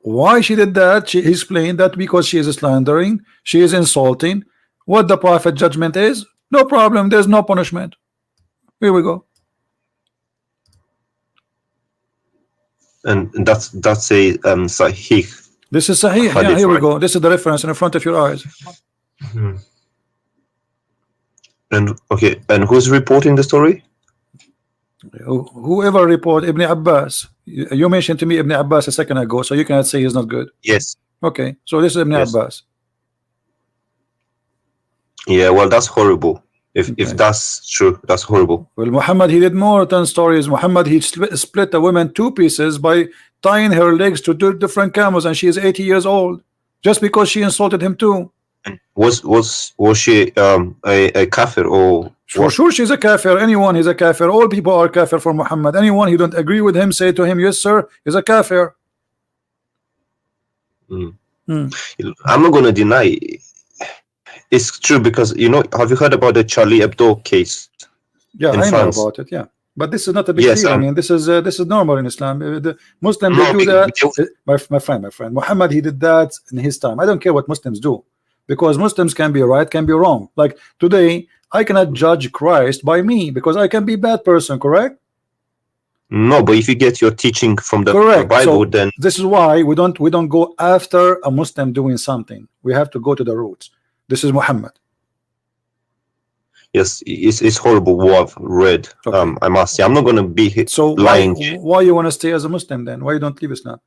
why she did that, he explained that because she is slandering, she is insulting. What the prophet judgment is, no problem, there's no punishment. Here we go.
And that's a sahih.
This is sahih. Yeah, here we go. This is the reference in front of your eyes.
Mm-hmm. And okay, and who's reporting the story?
Whoever report Ibn Abbas. You mentioned to me Ibn Abbas a second ago, so you cannot say he's not good.
Yes.
Okay, so this is Ibn Abbas.
Yeah, well, that's horrible. If that's true, that's horrible.
Well, Muhammad, he did more than stories. Muhammad, he split a woman two pieces by tying her legs to two different camels, and she is 80 years old, just because she insulted him too.
Was she a kafir or?
Sure, she's a kafir. Anyone is a kafir. All people are kafir for Muhammad. Anyone who don't agree with him, say to him, yes sir, is a kafir.
I'm not going to deny it's true, because have you heard about the Charlie Hebdo case?
Yeah, I know about it. Yeah, but this is not a big deal. I mean, this is normal in Islam. The Muslims, they do that. My friend, Muhammad, he did that in his time. I don't care what Muslims do, because Muslims can be right, can be wrong. Like today, I cannot judge Christ by me, because I can be a bad person, correct?
No, but if you get your teaching from the Bible, so then
this is why we don't go after a Muslim doing something. We have to go to the roots. This is Muhammad.
Yes, it's horrible what I've read. Okay. I must say, I'm not going to be lying.
Why you want to stay as a Muslim then? Why you don't leave Islam?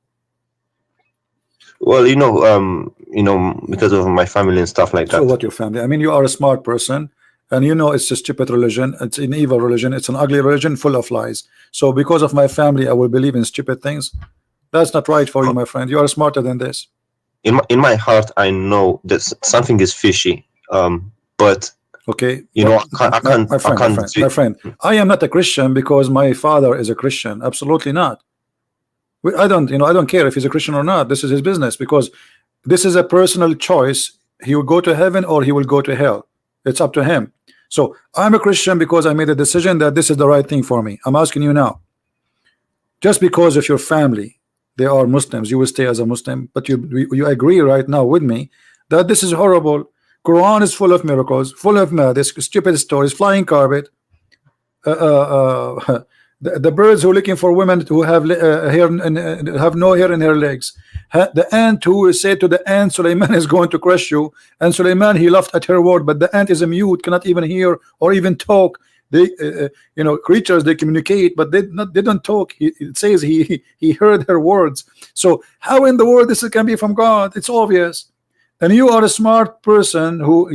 Well, because of my family and stuff like that.
So what, your family? I mean, you are a smart person, and it's a stupid religion. It's an evil religion. It's an ugly religion full of lies. So because of my family, I will believe in stupid things. That's not right for you, my friend. You are smarter than this.
In my heart, I know that something is fishy. But
okay,
I can't.
My friend, I am not a Christian because my father is a Christian. Absolutely not. I don't care if he's a Christian or not. This is his business, because this is a personal choice. He will go to heaven or he will go to hell. It's up to him. So I'm a Christian because I made a decision that this is the right thing for me. I'm asking you now, just because of your family, they are Muslims, you will stay as a Muslim, but you agree right now with me that this is horrible. Quran is full of miracles, full of madness, stupid stories, flying carpet, The birds who are looking for women who have hair and have no hair in her legs. The ant who said to the ant, Suleiman is going to crush you, and Suleiman, he laughed at her word, but the ant is a mute, cannot even hear or even talk. They you know, creatures, they communicate, but they don't talk. It says he heard her words. So how in the world this can be from God? It's obvious. And you are a smart person who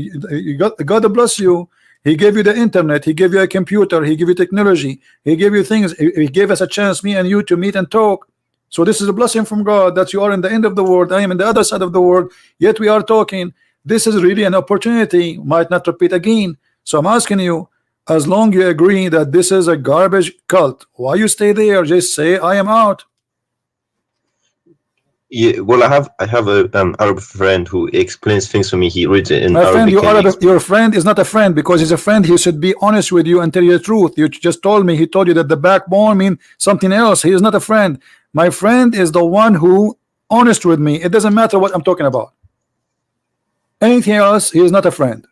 God bless you. He gave you the internet, he gave you a computer, he gave you technology, he gave you things, he gave us a chance, me and you, to meet and talk. So this is a blessing from God, that you are in the end of the world, I am in the other side of the world, yet we are talking. This is really an opportunity, might not repeat again. So I'm asking you, as long you agree that this is a garbage cult, why you stay there? Just say I am out.
Yeah, well, I have a Arab friend who explains things to me. He reads it in
My friend,
Arabic.
your friend is not a friend, because he's a friend. He should be honest with you and tell you the truth. You just told me, he told you that the backbone mean something else. He is not a friend. My friend is the one who honest with me. It doesn't matter what I'm talking about. Anything else, he is not a friend.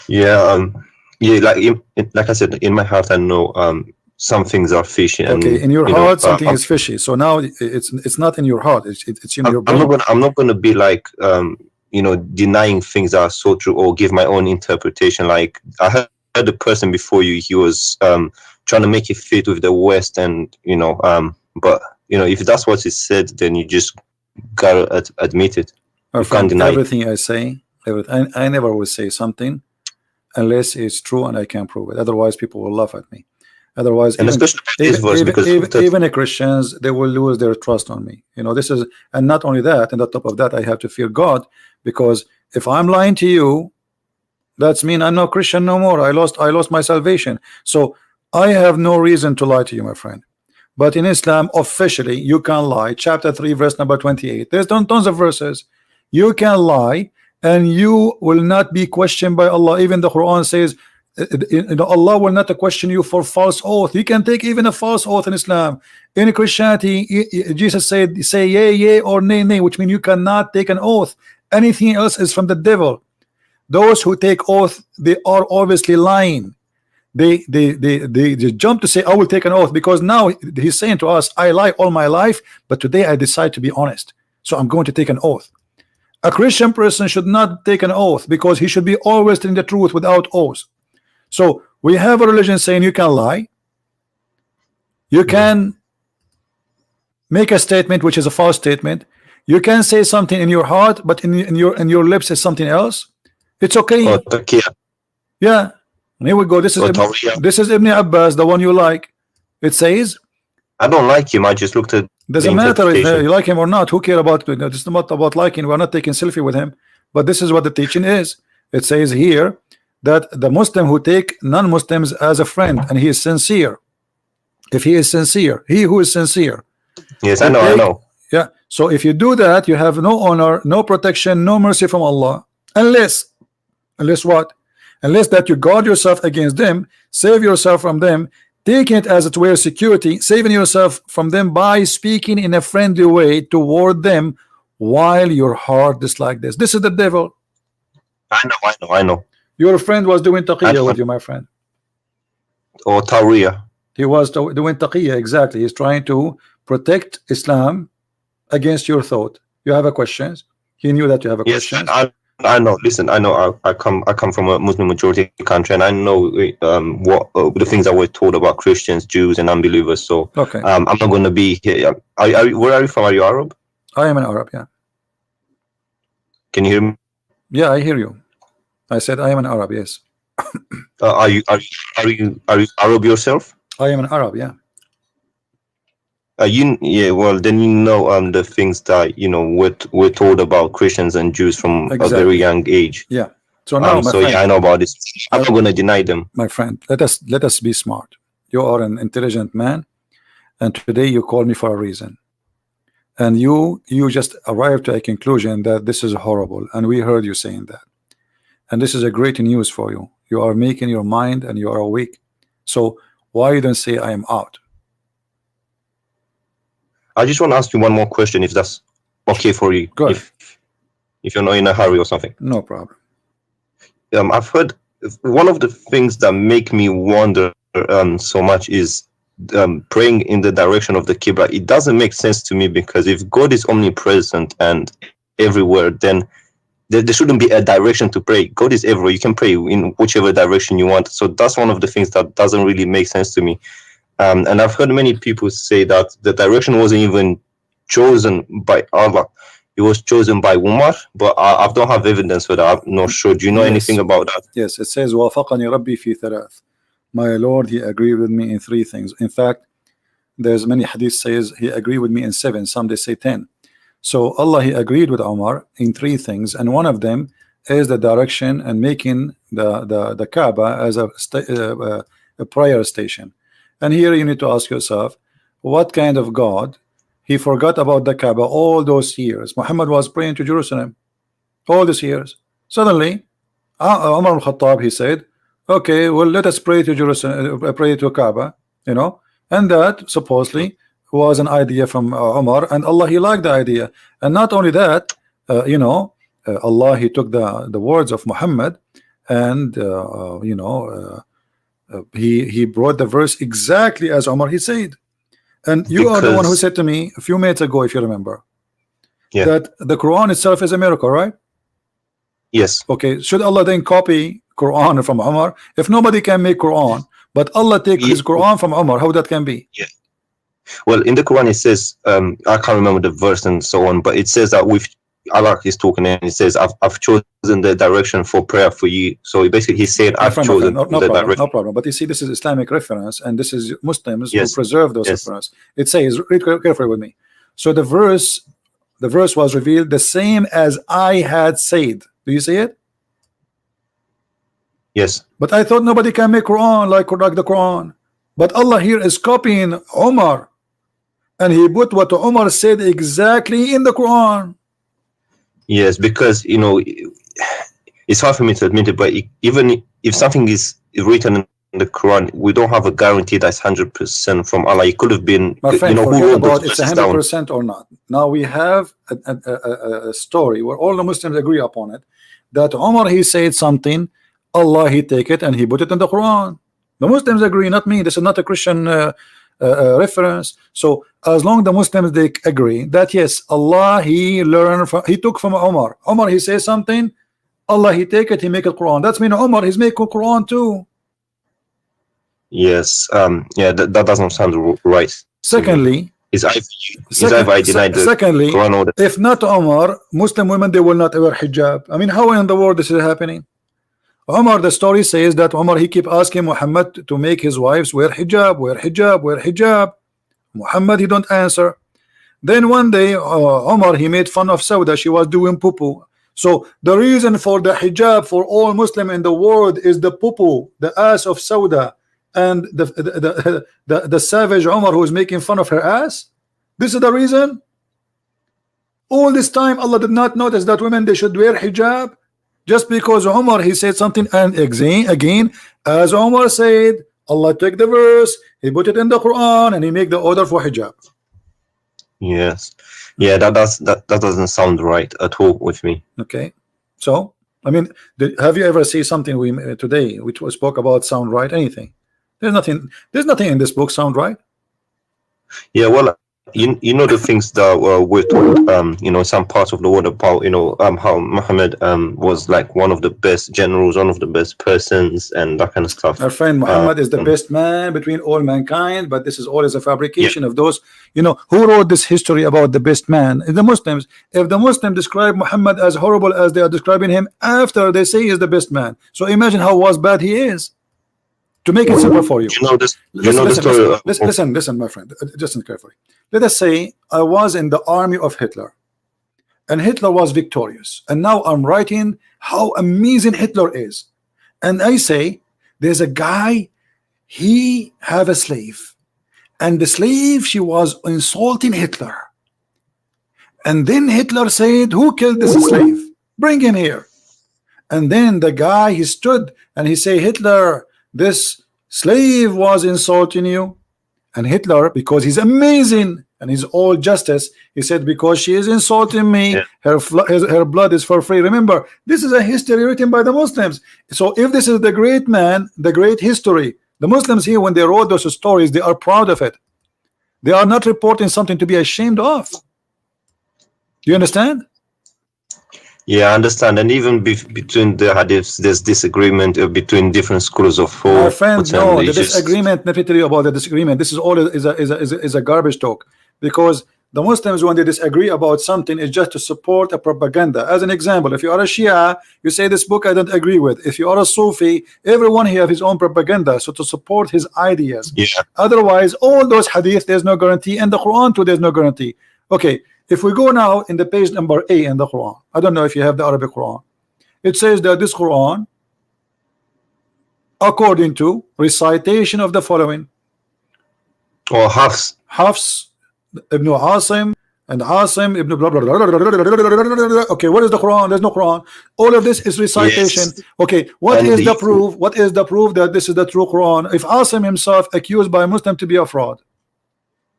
Yeah, yeah, like I said, in my heart, I know some things are fishy. And,
okay, in your
you
heart,
know,
something is fishy. So now it's not in your heart. It's in your brain.
I'm not gonna be like you know, denying things that are so true or give my own interpretation. Like I heard the person before you, he was trying to make it fit with the West, and you know, but you know, if that's what he said, then you just gotta admit it.
My
You
friend,
can't deny it.
everything I say, I never will say something unless it's true and I can prove it. Otherwise, people will laugh at me. Otherwise,
And especially this verse, because
even the Christians, they will lose their trust on me. You know, this is, and not only that, and on top of that, I have to fear God, because if I'm lying to you, that's mean I'm not Christian no more. I lost my salvation. So I have no reason to lie to you, my friend. But in Islam, officially, you can lie. Chapter 3, verse number 28. There's tons of verses. You can lie, and you will not be questioned by Allah. Even the Quran says, Allah will not question you for false oath. You can take even a false oath in Islam. In Christianity, Jesus said, say yea, yea, or nay, nay, which means you cannot take an oath. Anything else is from the devil. Those who take oath, they are obviously lying. They jump to say, I will take an oath, because now he's saying to us, I lie all my life, but today I decide to be honest, so I'm going to take an oath. A Christian person should not take an oath, because he should be always telling the truth without oath. So we have a religion saying you can lie, you can make a statement which is a false statement, you can say something in your heart, but in your lips is something else. It's okay. Yeah, and here we go. This is Ibn Abbas, the one you like. It says,
I don't like him. I just looked at.
Doesn't matter if you like him or not. Who care about it? It's not about liking. We're not taking selfie with him. But this is what the teaching is. It says here that the Muslim who take non-Muslims as a friend, and he is sincere. If he is sincere, he who is sincere.
Yes, I know.
Yeah. So if you do that, you have no honor, no protection, no mercy from Allah, unless what? Unless that you guard yourself against them, save yourself from them, taking it as it were security, saving yourself from them by speaking in a friendly way toward them while your heart dislikes this. This is the devil.
I know.
Your friend was doing taqiyya with you, my friend.
Or Tawriya.
He was doing taqiyya, exactly. He's trying to protect Islam against your thought. You have a questions? He knew that you have a question.
I know. Listen, I know. I come from a Muslim majority country, and I know what the things that we're told about Christians, Jews, and unbelievers. So,
okay,
I'm not going to be here. Where are you from? Are you Arab?
I am an Arab. Yeah.
Can you hear me?
Yeah, I hear you. I said I am an Arab. Yes.
Are you Arab yourself?
I am an Arab. Yeah.
Yeah, well, then you know the things that we're told about Christians and Jews from a very young age.
Yeah. So now, my
friend, yeah, I know about this. I'm not going to deny them.
My friend, let us be smart. You are an intelligent man, and today you call me for a reason, and you just arrived to a conclusion that this is horrible, and we heard you saying that, and this is a great news for you. You are making your mind, and you are awake. So why you don't say I am out?
I just want to ask you one more question, if that's okay for you.
Go ahead.
If you're not in a hurry or something.
No problem.
I've heard one of the things that make me wonder so much is praying in the direction of the Qibla. It doesn't make sense to me, because if God is omnipresent and everywhere, then there shouldn't be a direction to pray. God is everywhere. You can pray in whichever direction you want. So that's one of the things that doesn't really make sense to me. And I've heard many people say that the direction wasn't even chosen by Allah. It was chosen by Umar, but I don't have evidence for that. I'm not sure. Do you know anything about that?
Yes, it says وافقني ربي في ثلاث. My Lord, he agreed with me in 3 things. In fact, there's many hadith says he agreed with me in 7. Some they say 10. So Allah, he agreed with Umar in 3 things, and one of them is the direction and making the Kaaba as a prayer station. And here you need to ask yourself, what kind of God? He forgot about the Kaaba all those years. Muhammad was praying to Jerusalem all these years. Suddenly, Umar al-Khattab, he said, okay, well, let us pray to Jerusalem, pray to Kaaba, you know, and that supposedly was an idea from Umar, and Allah, he liked the idea. And not only that, you know, Allah, he took the words of Muhammad, and you know, he brought the verse exactly as Umar he said. And you are the one who said to me a few minutes ago, if you remember, that the Quran itself is a miracle, right?
Yes.
Okay, should Allah then copy Quran from Umar? If nobody can make Quran, but Allah take his Quran from Umar, how that can be?
Yeah. Well, in the Quran it says, I can't remember the verse and so on, but it says that with Allah is talking, and it says, I've chosen the direction for prayer for you. So basically he's saying, I've chosen the direction.
No problem. But you see, this is Islamic reference, and this is Muslims who preserve those references. It says, read carefully with me. So the verse was revealed the same as I had said. Do you see it?
Yes.
But I thought nobody can make Quran like the Quran. But Allah here is copying Umar, and he put what Umar said exactly in the Quran.
Yes, because you know, it's hard for me to admit it, but even if something is written in the Quran, we don't have a guarantee that's 100% from Allah. It could have been,
my friend,
you know, who
about it's 100% or not. Now we have a story where all the Muslims agree upon it, that Umar, he said something, Allah, he take it and he put it in the Quran. The Muslims agree, not me. This is not a Christian reference. So as long the Muslims, they agree that yes, Allah, he learned from, he took from Umar. Umar, he says something, Allah, he take it, he make it Quran. That's mean Umar, he's making Quran too.
Yes. Yeah, that doesn't sound right.
Secondly,
secondly,
if not Umar, Muslim women, they will not wear hijab. I mean, how in the world this is happening? Umar, the story says that Umar, he keep asking Muhammad to make his wives wear hijab, wear hijab, wear hijab. Muhammad, he don't answer. Then one day, Umar, he made fun of Sauda. She was doing poo-poo. So the reason for the hijab for all Muslim in the world is the poo-poo, the ass of Sauda, and the savage Umar who is making fun of her ass. This is the reason. All this time, Allah did not notice that women, they should wear hijab. Just because Umar, he said something, and again, as Umar said, Allah took the verse, he put it in the Quran, and he make the order for hijab.
Yes. Yeah, that doesn't sound right at all with me.
Okay. So, I mean, have you ever seen something we today which was spoke about sound right? Anything? There's nothing in this book sound right.
Yeah, well, you know the things that we're told, you know, some parts of the world about, you know, how Muhammad was like one of the best generals, one of the best persons, and that kind of stuff.
Our friend Muhammad is the best man between all mankind, but this is always a fabrication of those, you know, who wrote this history about the best man? The Muslims. If the Muslims describe Muhammad as horrible as they are describing him after they say he is the best man, so imagine how bad he is. To make it simple for you, listen, my friend, listen carefully. Let us say I was in the army of Hitler, and Hitler was victorious, and now I'm writing how amazing Hitler is, and I say there's a guy, he have a slave, and the slave, she was insulting Hitler, and then Hitler said, who killed this slave? Bring him here. And then the guy, he stood and he say, Hitler, this slave was insulting you. And Hitler, because he's amazing and he's all justice, he said, because she is insulting me, her blood is for free. Remember, this is a history written by the Muslims. So if this is the great man, the great history, The Muslims here, when they wrote those stories, they are proud of it. They are not reporting something to be ashamed of. Do you understand?
Yeah, I understand. And even between the hadiths, there's disagreement between different schools of
My
thought.
friend, no, the disagreement, let me tell you about the disagreement. This is all is a garbage talk, because the Muslims, when they disagree about something, is just to support a propaganda. As an example, if you are a Shia, you say this book I don't agree with. If you are a Sufi, everyone here have his own propaganda, so to support his ideas.
Yeah.
Otherwise, all those hadith, there's no guarantee, and the Quran too, there's no guarantee. Okay, if we go now in the page number A in the Quran, I don't know if you have the Arabic Quran. It says that this Quran, according to recitation of the following,
Or Hafs
Ibn Asim and Asim Ibn blah, blah, blah, blah, blah, blah, blah. Okay, what is the Quran? There's no Quran. All of this is recitation.
Yes.
Okay, what
And
is the
the-
proof? What is the proof that this is the true Quran? If Asim himself accused by a Muslim to be a fraud,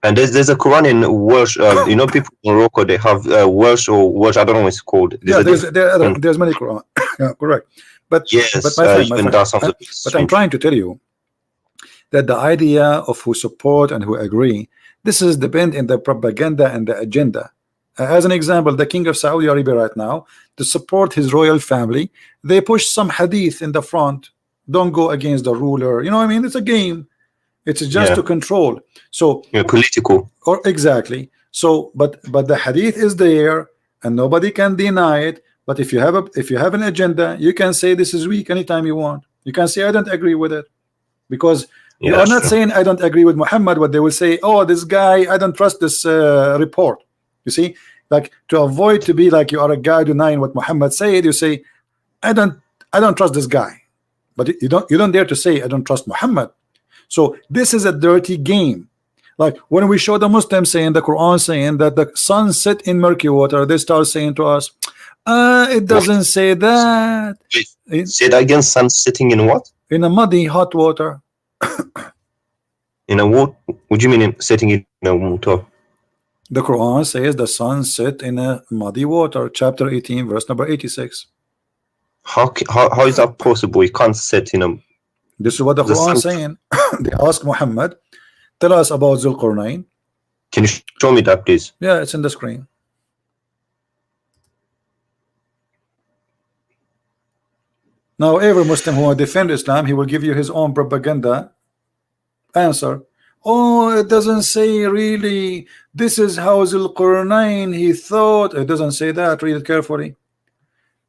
and there's a Quran in Welsh. You know, people in Morocco, they have Welsh or Welsh. I don't know what it's called.
yeah,
There's a
there's many Quran. Yeah, correct. But
Yes,
but my friend,
even that's something.
but I'm trying to tell you that the idea of who support and who agree, this is depend in the propaganda and the agenda. As an example, the king of Saudi Arabia right now, to support his royal family, they push some hadith in the front. Don't go against the ruler. You know what I mean? It's a game. It's just
Yeah.
to control. So
Political.
or exactly. So but the hadith is there and nobody can deny it. But if you have an agenda, you can say this is weak anytime you want. You can say I don't agree with it, because you
Yeah,
are not
sure.
saying I don't agree with Muhammad, but they will say, oh, this guy, I don't trust this report. You see, like, to avoid to be like you are a guy denying what Muhammad said, you say I don't trust this guy, but you don't dare to say I don't trust Muhammad. So this is a dirty game. Like when we show the Muslims saying the Quran saying that the sun set in murky water, they start saying to us, it doesn't say that.
Say that again. Sun sitting in what?
In a muddy hot water.
In a what? What do you mean sitting in a water?
The Quran says the sun set in a muddy water, chapter 18, verse number 86.
How is that possible? You can't sit in a.
This is what the
The
Quran is
sun-
saying. They ask Muhammad, tell us about Zulqarnain.
Can you show me that, please?
Yeah, it's in the screen. Now, every Muslim who will defend Islam, he will give you his own propaganda answer. Oh, it doesn't say really. This is how Zulqarnain he thought. It doesn't say that. Read it carefully.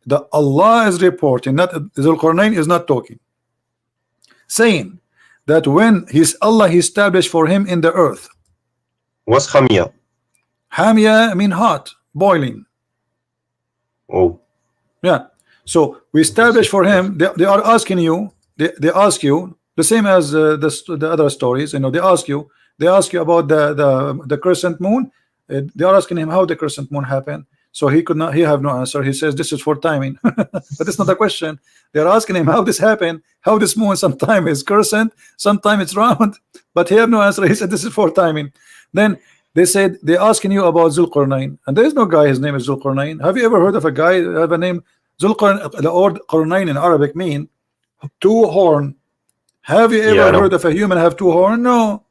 The Allah is reporting, not Zulqarnain is not talking, saying that when Allah he established for him in the earth.
What's Hamia?
Hamia mean hot, boiling.
Oh,
Yeah. So we established for him. They are asking you. They ask you the same as the other stories. You know, they ask you about the crescent moon. They are asking him how the crescent moon happened. So he could not. He have no answer. He says this is for timing, but it's not a question. They are asking him how this happened. How this moon sometime is crescent, sometime it's round, but he have no answer. He said this is for timing. Then they said they're asking you about Zulqarnain, and there is no guy. His name is Zulqarnain. Have you ever heard of a guy that have a name? Zulqarnain, the word Qarnain in Arabic mean two horn. Have you ever
Yeah, I know.
heard of a human have two horn? No.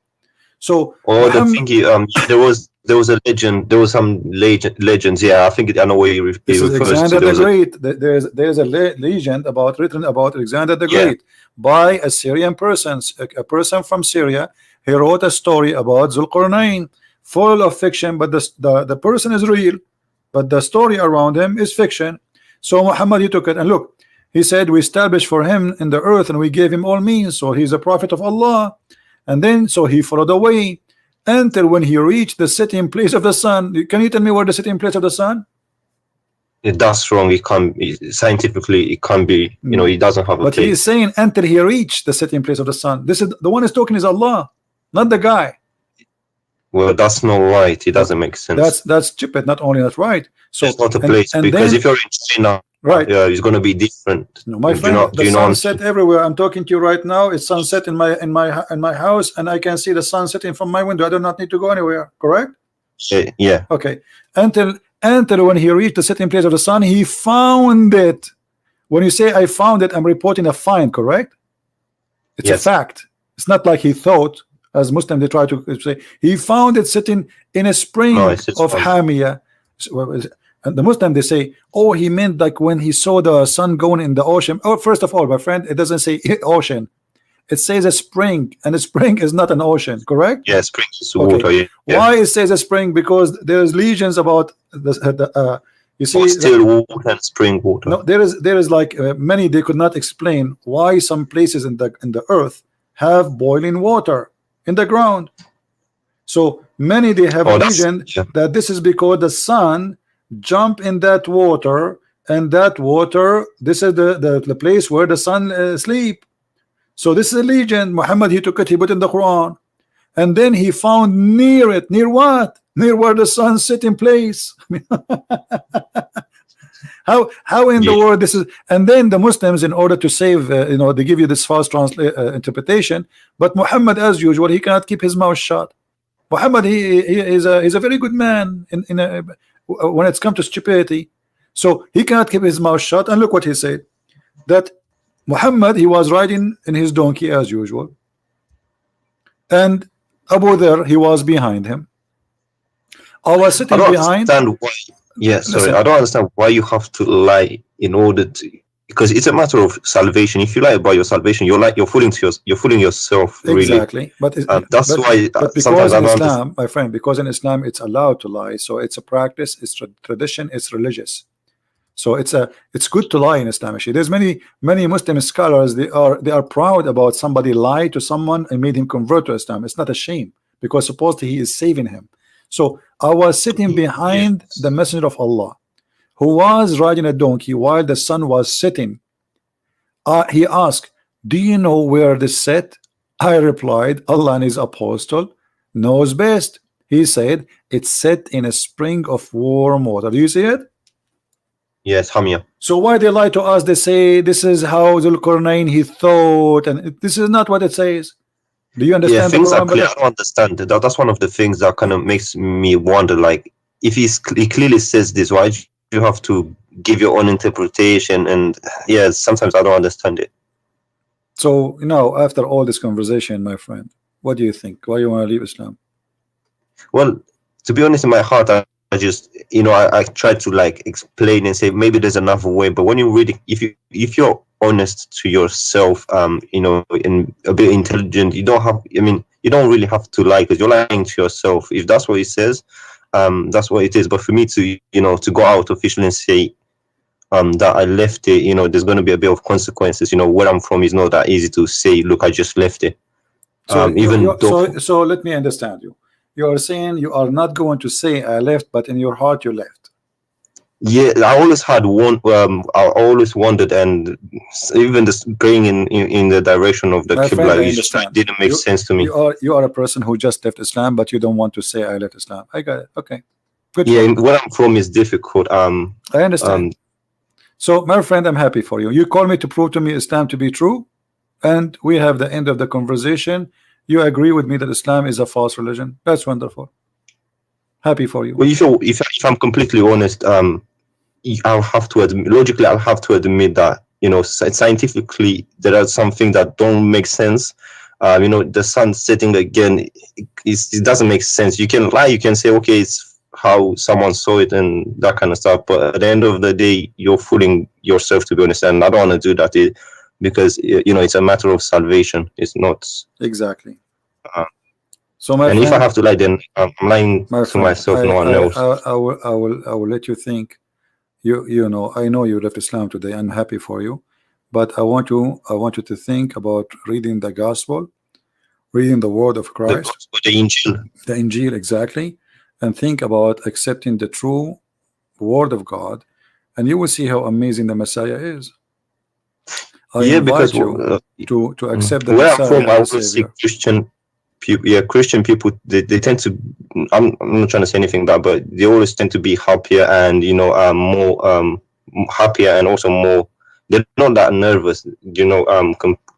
So
oh, the
Muhammad-
thingy. There was a legend. There was some legends. Yeah, I think I know where you
this is
refers to.
Alexander
There
the
was a-
Great. There's a legend written about Alexander the
Yeah.
Great by a Syrian person, a person from Syria. He wrote a story about Zulqarnain, full of fiction, but the person is real, but the story around him is fiction. So Muhammad, he took it and look, he said we established for him in the earth and we gave him all means, so he's a prophet of Allah. And then so he followed the way until when he reached the setting place of the sun. Can you tell me where the setting place of the sun?
That's wrong. It can't scientifically. It can't be. You know, it doesn't have a
But he
place.
is saying until he reached the setting place of the sun. This is the one is talking is Allah, not the guy.
Well, that's not right. It doesn't make sense.
That's stupid. Not only that's right. So
It's not a
and-
place
and
because
then-
if you're in China,
right.
it's going to be different.
No, my
Do you
friend,
not- do
the
you not-
sunset everywhere. I'm talking to you right now. It's sunset in my house, and I can see the sun setting from my window. I do not need to go anywhere. Correct?
Yeah.
Okay. Until when he reached the setting place of the sun, he found it. When you say I found it, I'm reporting a find. Correct? It's
Yes.
a fact. It's not like he thought, as Muslim they try to say, he found it sitting in a spring
No, it's
of
fun.
Hamia. And the Muslim they say, oh, he meant like when he saw the sun going in the ocean. Oh, first of all, my friend, it doesn't say ocean. It says a spring, and a spring is not an ocean, correct?
Yeah, springs is
Okay.
water. Yeah.
Why it says a spring? Because there's legions about the you see,
Or still water and spring water.
no, there is like many they could not explain why some places in the earth have boiling water in the ground. So many they have a
Oh, that's-
legend
yeah.
that this is because the sun jump in that water, and that water, this is the place where the sun sleep. So this is a legend. Muhammad, he took it, he put it in the Quran, and then he found near it, near what? Near where the sun sit in place. How in the
Yeah.
world this is? And then the Muslims, in order to save, they give you this false interpretation. But Muhammad, as usual, he cannot keep his mouth shut. Muhammad, he is a very good man when it's come to stupidity. So he cannot keep his mouth shut. And look what he said: that Muhammad, he was riding in his donkey as usual, and Abu Dharr, he was behind him. I was
I
sitting
don't
behind.
understand why. Yeah, sorry,
Listen.
I don't understand why you have to lie in order to, because it's a matter of salvation. If you lie about your salvation, you're fooling yourself. Really,
Exactly, but
that's why
but because
sometimes I
in
don't
Islam, my friend, because in Islam it's allowed to lie, so it's a practice, it's tradition, it's religious. So it's good to lie in Islam. Actually, there's many Muslim scholars, they are proud about somebody lied to someone and made him convert to Islam. It's not a shame, because supposedly he is saving him. So I was sitting behind the Messenger of Allah, who was riding a donkey while the sun was setting. He asked, do you know where this set? I replied, Allah and his apostle knows best. He said, it's set in a spring of warm water. Do you see it?
Yes, Hamia.
So why they lie to us? They say this is how Zulkarnain he thought, and this is not what it says. Do you
Yeah,
understand?
things
the
are
Quran
clear.
better?
I don't understand. That's one of the things that kind of makes me wonder. Like, if he clearly says this, why do you have to give your own interpretation? And yeah, sometimes I don't understand it.
So after all this conversation, my friend, what do you think? Why you want to leave Islam?
Well, to be honest, in my heart, I just, I try to like explain and say maybe there's another way. But when you read it, if you're honest to yourself, and a bit intelligent, you don't really have to lie, because you're lying to yourself. If that's what it says, that's what it is. But for me to, to go out officially and say that I left it, there's going to be a bit of consequences. Where I'm from is not that easy to say, look, I just left it.
So
Though,
let me understand you. You are saying you are not going to say I left, but in your heart you left.
yeah, I always had one. I always wondered, and even this going in the direction of the
My friend, I
Qibla, it just
understand.
didn't make sense to me.
You are a person who just left Islam, but you don't want to say I left Islam. I got it. Okay, good.
Yeah, where I'm from is difficult.
I understand. So, my friend, I'm happy for you. You call me to prove to me Islam to be true, and we have the end of the conversation. You agree with me that Islam is a false religion. That's wonderful. Happy for you.
Well, if I'm completely honest, I'll have to admit, logically, I'll have to admit that scientifically there are some things that don't make sense. The sun setting again, it doesn't make sense. You can lie, you can say, okay, it's how someone saw it and that kind of stuff, but at the end of the day, you're fooling yourself, to be honest. And I don't want to do that, because it's a matter of salvation. It's not
exactly. So my
and
friend,
if I have to lie, then I'm lying to myself, no one else.
I will let you think. I know you left Islam today. I'm happy for you, but I want you to think about reading the gospel, reading the word of Christ,
The Injil.
the Injil, exactly, and think about accepting the true word of God, and you will see how amazing the Messiah is. I invite you to accept the
where
Messiah
I'm from, I
as
always see
Savior.
Christian people, they tend to, I'm not trying to say anything bad, but they always tend to be happier and more happier, and also more, they're not that nervous,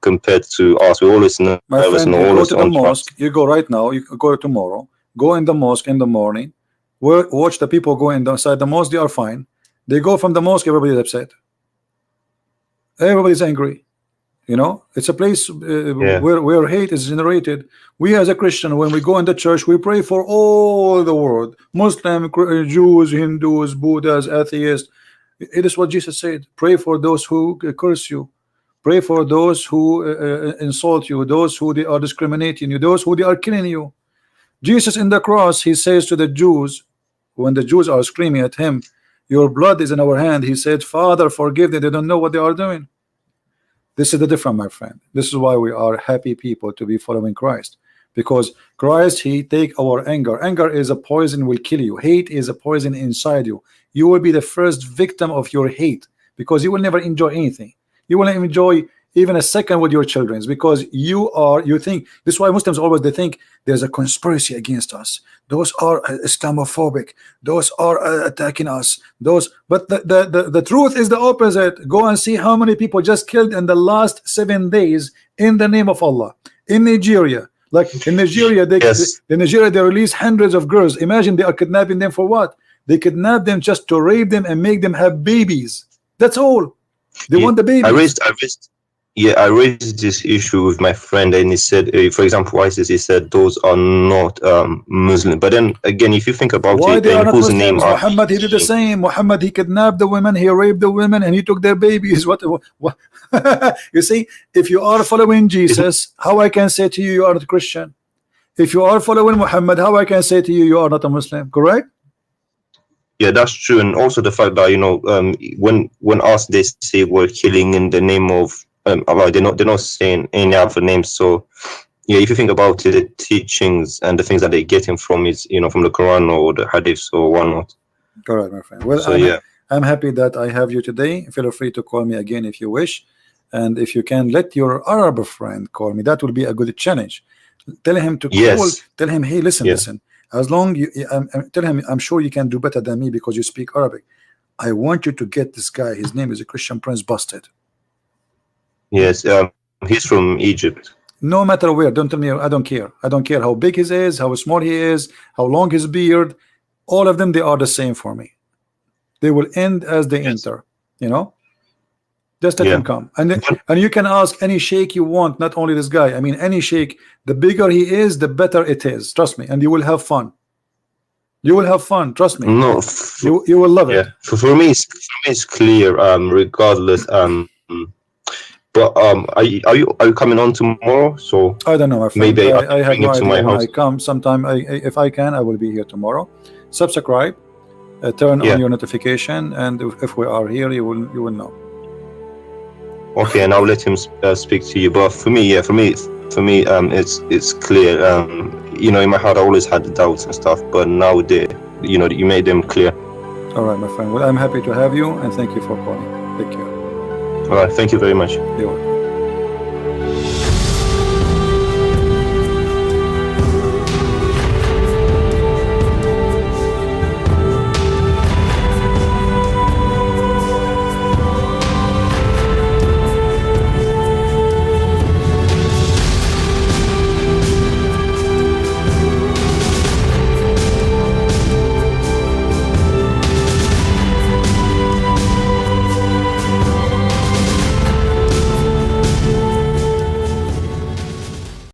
compared to us. We're always nervous.
My friend,
and
you go
always
to the
on
mosque. You go right now. You go tomorrow. Go in the mosque in the morning. Watch the people go inside the mosque. They are fine. They go from the mosque. Everybody's upset. Everybody's angry. You know, it's a place
Yeah.
where hate is generated. We as a Christian, when we go in the church, we pray for all the world, Muslim, Jews, Hindus, Buddhas, atheists. It is what Jesus said. Pray for those who curse you. Pray for those who insult you, those who they are discriminating you, those who they are killing you. Jesus in the cross, he says to the Jews, when the Jews are screaming at him, your blood is in our hand, he said, Father, forgive them, they don't know what they are doing. This is the difference, my friend. This is why we are happy people to be following Christ, because Christ, he take our anger. Anger is a poison, will kill you. Hate is a poison inside you. You will be the first victim of your hate, because you will never enjoy anything. You will not enjoy even a second with your children, because you think. This is why Muslims always, they think there's a conspiracy against us. Those are Islamophobic, those are attacking us, but the truth is the opposite. Go and see how many people just killed in the last 7 days in the name of Allah in Nigeria. Like in Nigeria, they release hundreds of girls. Imagine, they are kidnapping them for what? They kidnap them just to rape them and make them have babies. That's all. They want the babies.
I raised this issue with my friend, and he said, for example, ISIS, he said those are not Muslim. But then again, if you think about
why
it,
they are not
whose
Muslims?
name are
Muhammad, he did the same. Muhammad, he kidnapped the women, he raped the women, and he took their babies. What? You see, if you are following Jesus, how I can say to you, you are not Christian? If you are following Muhammad, how I can say to you, you are not a Muslim? Correct?
Yeah, that's true. And also the fact that, you know, when asked, they say we're killing in the name of Allah, they're not saying any other names. So yeah, if you think about it, the teachings and the things that they're getting from is, you know, from the Quran or the Hadith or whatnot.
Correct, my friend. Well, so I'm happy that I have you today. Feel free to call me again if you wish, and if you can, let your Arab friend call me. That will be a good challenge. Tell him to call. Tell him, hey, listen. As long you tell him, I'm sure you can do better than me because you speak Arabic. I want you to get this guy. His name is a Christian Prince Busted.
Yes, he's from Egypt.
No matter where, don't tell me. I don't care. I don't care how big he is, how small he is, how long his beard. All of them, they are the same for me. They will end as they enter. You know, just let him come, and you can ask any sheikh you want, not only this guy. I mean, any sheikh. The bigger he is, the better it is. Trust me, and you will have fun. You will have fun. Trust me.
No,
you will love it.
For me, it's clear. Regardless. But are you coming on tomorrow? So
I don't know. My friend.
Maybe
I have no
to
idea
my
when
house.
I come. Sometime, if I can, I will be here tomorrow. Subscribe, turn on your notification, and if we are here, you will know.
Okay, and I'll let him speak to you. But for me, it's clear. You know, in my heart, I always had the doubts and stuff, but now you made them clear.
All right, my friend. Well, I'm happy to have you, and thank you for calling. Take care.
All right, thank you very much.
You're welcome.